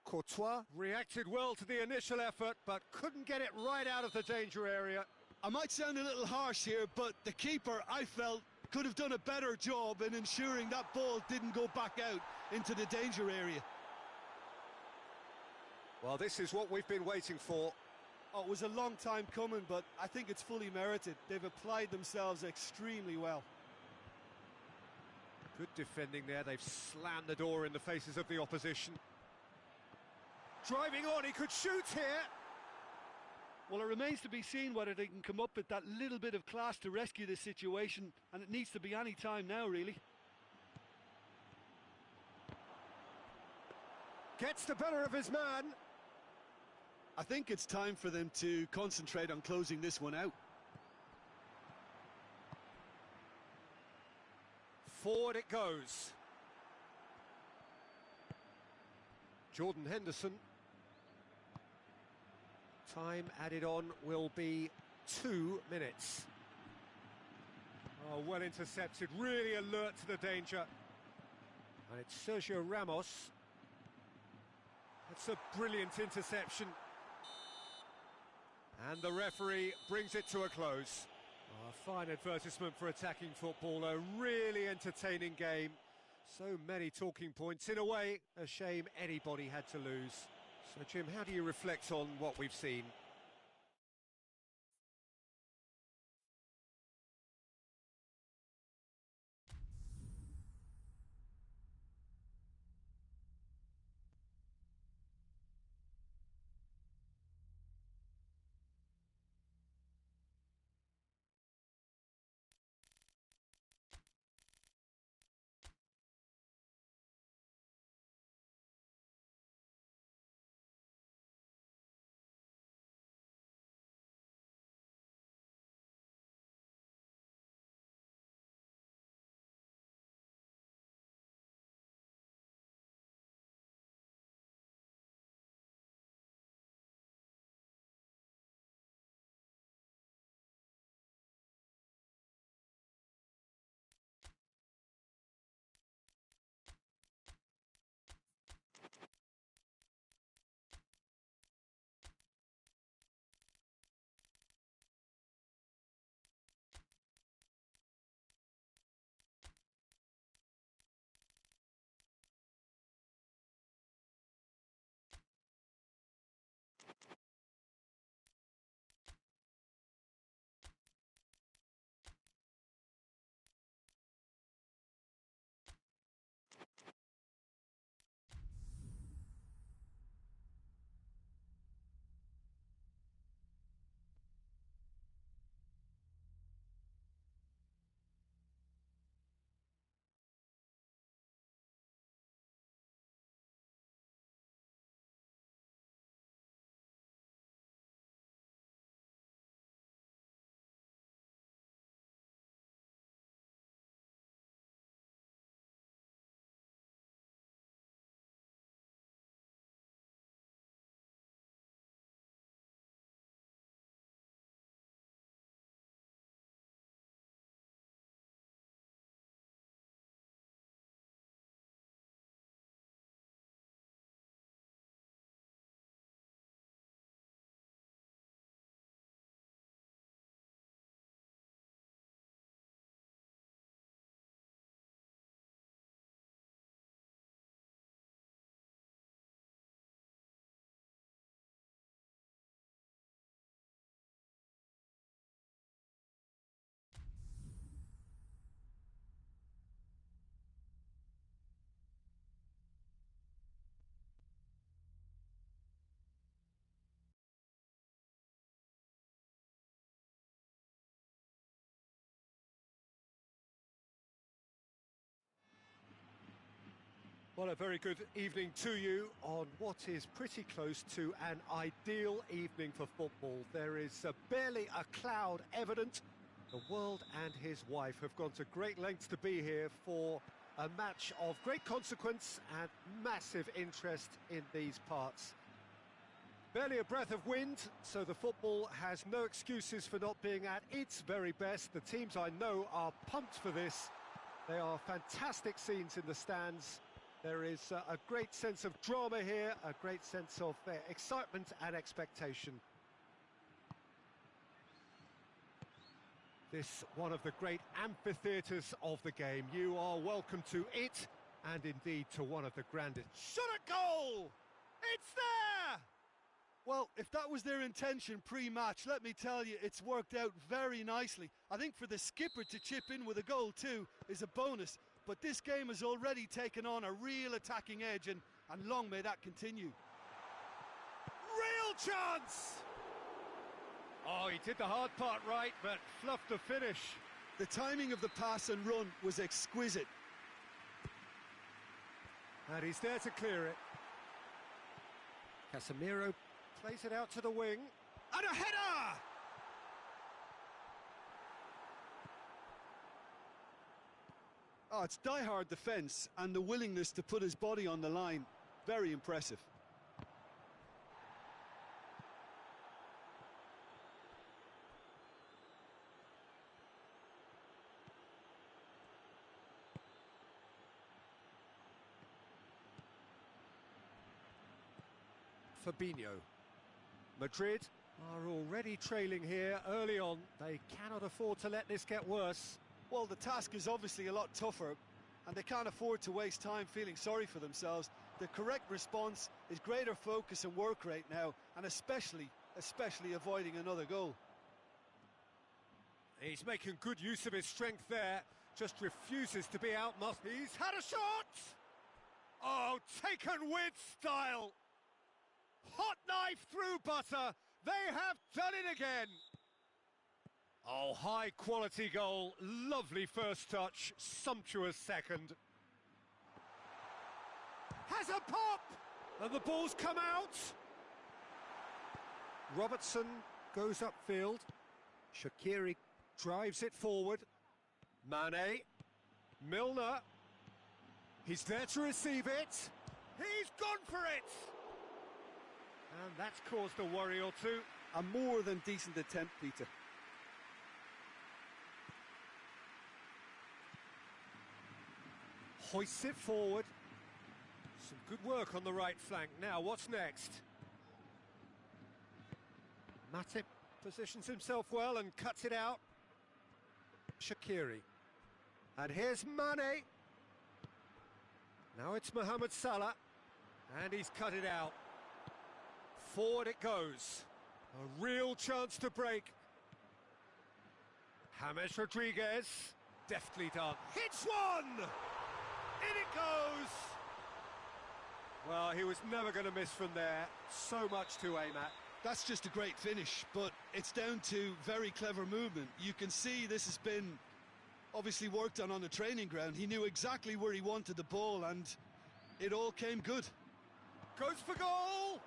Courtois reacted well to the initial effort, but couldn't get it right out of the danger area. I might sound a little harsh here, but the keeper, I felt, could have done a better job in ensuring that ball didn't go back out into the danger area. Well, this is what we've been waiting for. Oh, it was a long time coming, but I think it's fully merited. They've applied themselves extremely well. Good defending there. They've slammed the door in the faces of the opposition. Driving on, he could shoot here. Well, it remains to be seen whether they can come up with that little bit of class to rescue this situation, and it needs to be any time now, really. Gets the better of his man. I think it's time for them to concentrate on closing this one out. Forward it goes. Jordan Henderson. Time added on will be 2 minutes. Oh, well intercepted, really alert to the danger. And it's Sergio Ramos. That's a brilliant interception. And the referee brings it to a close. Oh, a fine advertisement for attacking football, a really entertaining game. So many talking points. In a way, a shame anybody had to lose. So, Jim, how do you reflect on what we've seen? Well, a very good evening to you on what is pretty close to an ideal evening for football. There is barely a cloud evident, The world and his wife have gone to great lengths to be here for a match of great consequence and massive interest in these parts. Barely a breath of wind, so the football has no excuses for not being at its very best. The teams I know are pumped for this. They are fantastic scenes in the stands. There is a great sense of drama here, a great sense of excitement and expectation. This one of the great amphitheatres of the game. You are welcome to it, and indeed to one of the grandest. Shot at goal! It's there! Well, if that was their intention pre-match, let me tell you, it's worked out very nicely. I think for the skipper to chip in with a goal too is a bonus, but this game has already taken on a real attacking edge, and long may that continue. Real chance! Oh, he did the hard part right, but fluffed the finish. The timing of the pass and run was exquisite. And he's there to clear it. Casemiro plays it out to the wing. And a header! Oh, it's die-hard defence and the willingness to put his body on the line. Very impressive. Fabinho. Madrid are already trailing here early on. They cannot afford to let this get worse. Well, the task is obviously a lot tougher, and they can't afford to waste time feeling sorry for themselves. The correct response is greater focus and work rate now, and especially avoiding another goal. He's making good use of his strength there, just refuses to be outmuscled. He's had a shot! Oh, taken with style! Hot knife through butter, they have done it again! Oh, high quality goal, lovely first touch, sumptuous second. Has a pop! And the ball's come out! Robertson goes upfield. Shaqiri drives it forward. Mane. Milner. He's there to receive it. He's gone for it! And that's caused a worry or two. A more than decent attempt, Peter. Hoists it forward. Some good work on the right flank. Now, what's next? Matip positions himself well and cuts it out. Shaqiri. And here's Mane. Now it's Mohamed Salah. And he's cut it out. Forward it goes. A real chance to break. James Rodriguez. Deftly done. Hits one! In it goes! Well, he was never going to miss from there. So much to aim at. That's just a great finish, but it's down to very clever movement. You can see this has been obviously worked on the training ground. He knew exactly where he wanted the ball, and it all came good. Goes for goal!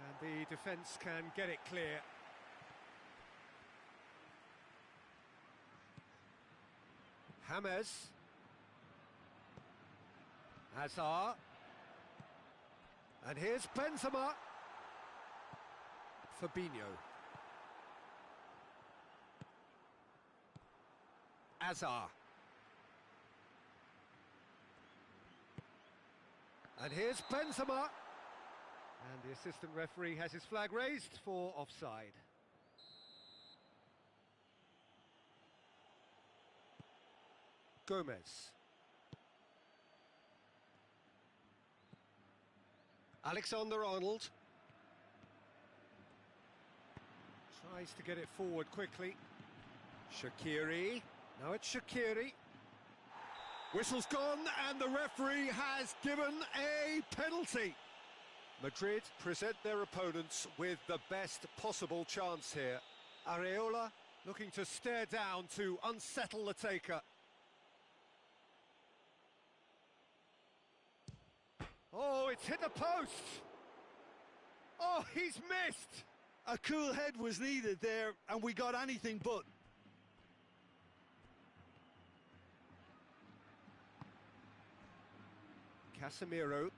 And the defence can get it clear. James. Hazard. And here's Benzema. Fabinho. Hazard. And here's Benzema. And the assistant referee has his flag raised for offside. Gomez. Alexander-Arnold. Tries to get it forward quickly. Shaqiri. Now it's Shaqiri. Whistle's gone and the referee has given a penalty. Madrid present their opponents with the best possible chance here. Areola looking to stare down to unsettle the taker. Oh, it's hit the post! Oh, he's missed! A cool head was needed there, and we got anything but. Casemiro.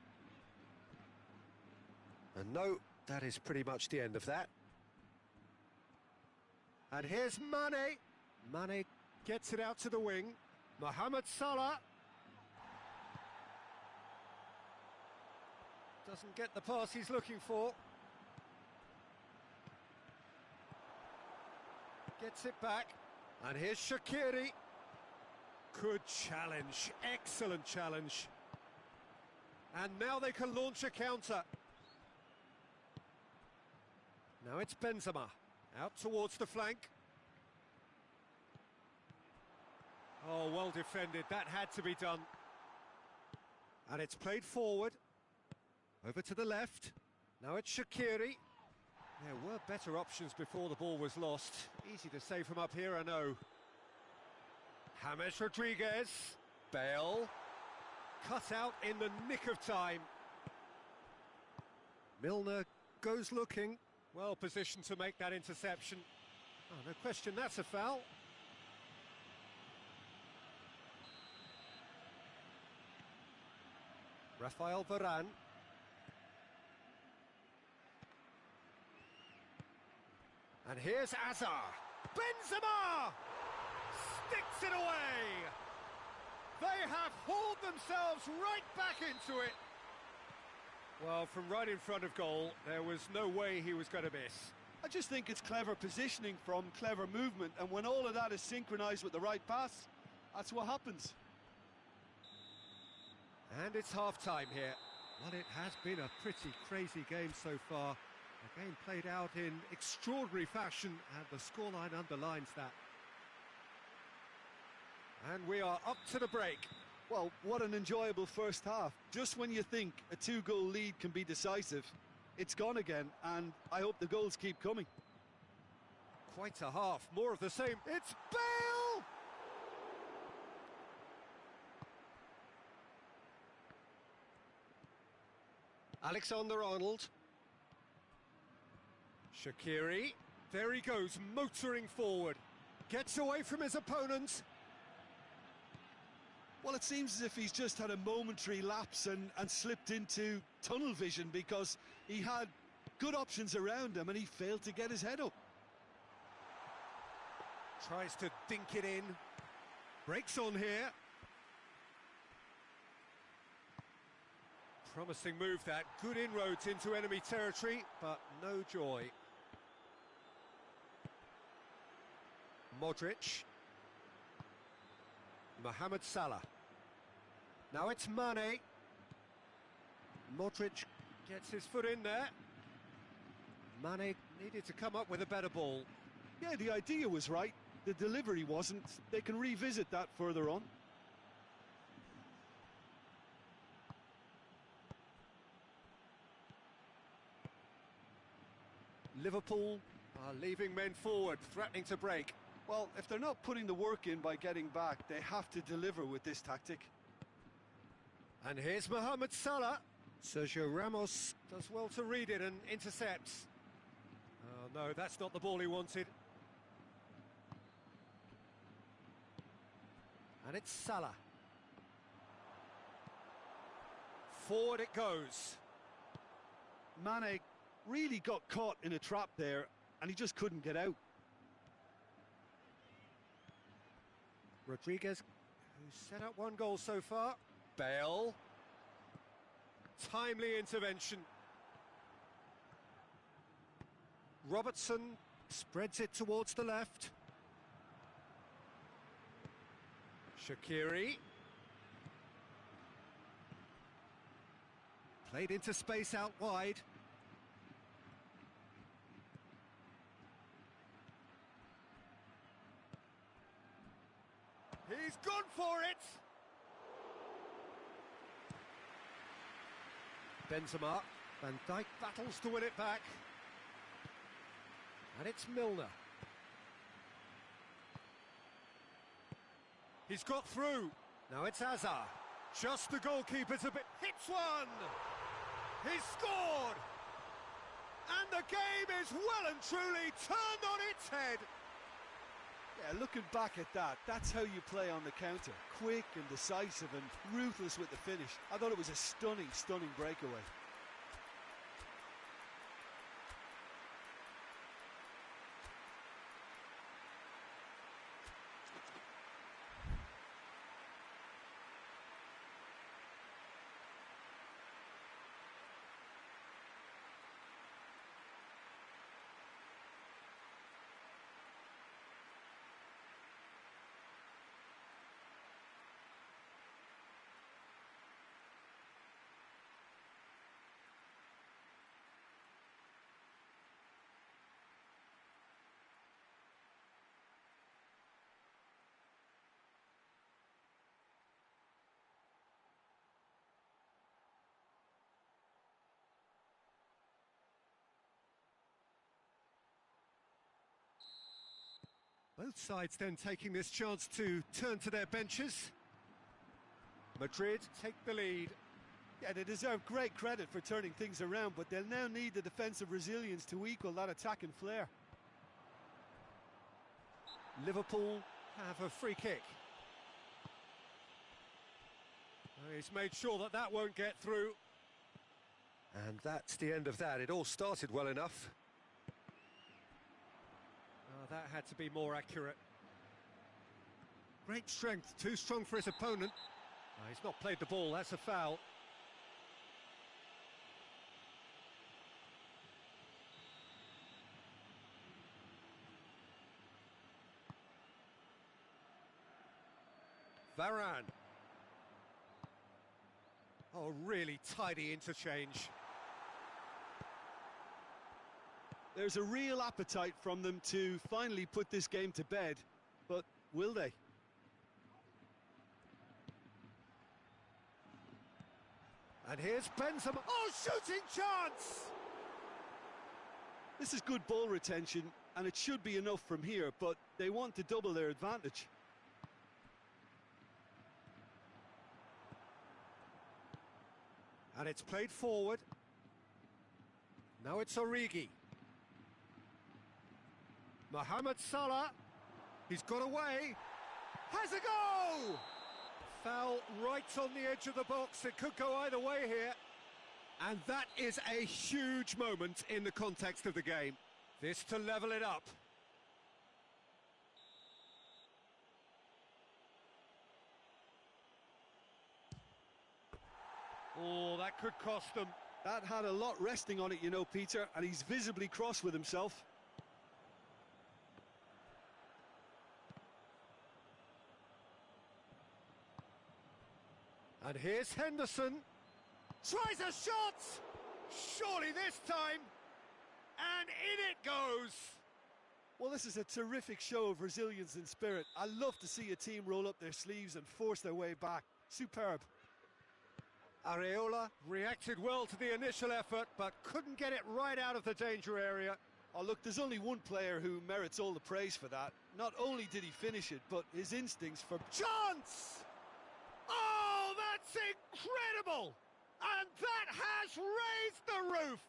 And no, that is pretty much the end of that. And here's Mane. Mane gets it out to the wing. Mohamed Salah. Doesn't get the pass he's looking for. Gets it back. And here's Shaqiri. Good challenge. Excellent challenge. And now they can launch a counter. Now it's Benzema. Out towards the flank. Oh, well defended. That had to be done. And it's played forward. Over to the left. Now it's Shaqiri. There were better options before the ball was lost. Easy to say from up here, I know. James Rodriguez. Bale. Cut out in the nick of time. Milner goes looking. Well positioned to make that interception. Oh, no question, that's a foul. Rafael Varane. And here's Azar. Benzema! Sticks it away! They have hauled themselves right back into it. Well, from right in front of goal, there was no way he was going to miss. I just think it's clever positioning from clever movement, and when all of that is synchronised with the right pass, that's what happens. And it's half-time here. Well, it has been a pretty crazy game so far. The game played out in extraordinary fashion, and the scoreline underlines that. And we are up to the break. Well, what an enjoyable first half. Just when you think a two-goal lead can be decisive, it's gone again, and I hope the goals keep coming. Quite a half, more of the same. It's Bale! Alexander-Arnold. Shaqiri. There he goes, motoring forward. Gets away from his opponent. Well, it seems as if he's just had a momentary lapse and slipped into tunnel vision, because he had good options around him and he failed to get his head up. Tries to dink it in. Breaks on here. Promising move that. Good inroads into enemy territory, but no joy. Modric. Mohamed Salah. Now it's Mane. Modric gets his foot in there. Mane needed to come up with a better ball. Yeah, the idea was right. The delivery wasn't. They can revisit that further on. Liverpool are leaving men forward, threatening to break. Well, if they're not putting the work in by getting back, they have to deliver with this tactic. And here's Mohamed Salah. Sergio Ramos does well to read it and intercepts. Oh no, that's not the ball he wanted. And it's Salah. Forward it goes. Mane really got caught in a trap there, and he just couldn't get out. Rodriguez, who's set up one goal so far. Bale. Timely intervention. Robertson spreads it towards the left. Shaqiri. Played into space out wide. He's gone for it! Benzema. Van Dijk battles to win it back. And it's Milner. He's got through. Now it's Azar. Just the goalkeeper's a bit... Hits one! He's scored! And the game is well and truly turned on its head. Yeah, looking back at that, that's how you play on the counter. Quick and decisive and ruthless with the finish. I thought it was a stunning, stunning breakaway. Both sides then taking this chance to turn to their benches. Madrid take the lead. Yeah, they deserve great credit for turning things around, but they'll now need the defensive resilience to equal that attacking flair. Liverpool have a free kick. He's made sure that that won't get through. And that's the end of that. It all started well enough. That had to be more accurate. Great strength, too strong for his opponent. He's not played the ball, that's a foul. Varane. Oh, really tidy interchange. There's a real appetite from them to finally put this game to bed, but will they? And here's Benzema. Oh, shooting chance! This is good ball retention, and it should be enough from here, but they want to double their advantage. And it's played forward. Now it's Origi. Mohamed Salah, he's got away, has a go! Foul right on the edge of the box, it could go either way here. And that is a huge moment in the context of the game. This to level it up. Oh, that could cost them. That had a lot resting on it, you know, Peter, and he's visibly cross with himself. And here's Henderson, tries a shot, surely this time, and in it goes. Well, this is a terrific show of resilience and spirit. I love to see a team roll up their sleeves and force their way back. Superb. Areola reacted well to the initial effort, but couldn't get it right out of the danger area. Oh, look, there's only one player who merits all the praise for that. Not only did he finish it, but his instincts for... Chance! Oh, that's incredible! And that has raised the roof!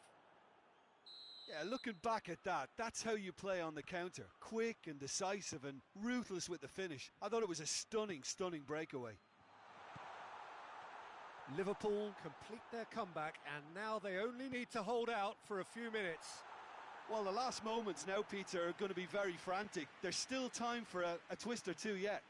Yeah, looking back at that, that's how you play on the counter. Quick and decisive and ruthless with the finish. I thought it was a stunning, stunning breakaway. Liverpool complete their comeback, and now they only need to hold out for a few minutes. Well, the last moments now, Peter, are going to be very frantic. There's still time for a twist or two yet.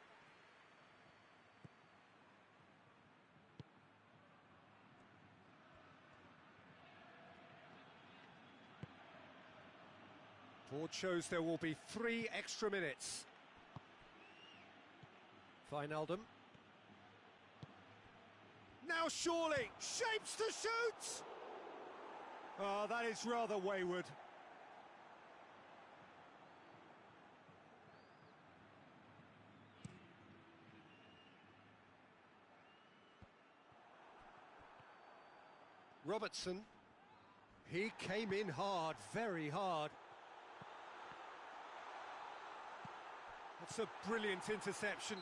Board shows there will be 3 extra minutes. Wijnaldum. Now surely, shapes to shoot! Oh, that is rather wayward. Robertson. He came in hard, very hard. That's a brilliant interception.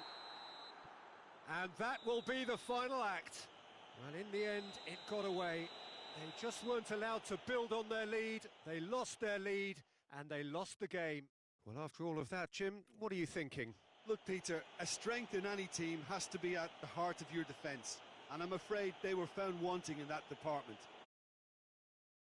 And that will be the final act. Well, in the end, it got away. They just weren't allowed to build on their lead, they lost their lead, and they lost the game. Well, after all of that, Jim, what are you thinking? Look, Peter, a strength in any team has to be at the heart of your defence, and I'm afraid they were found wanting in that department.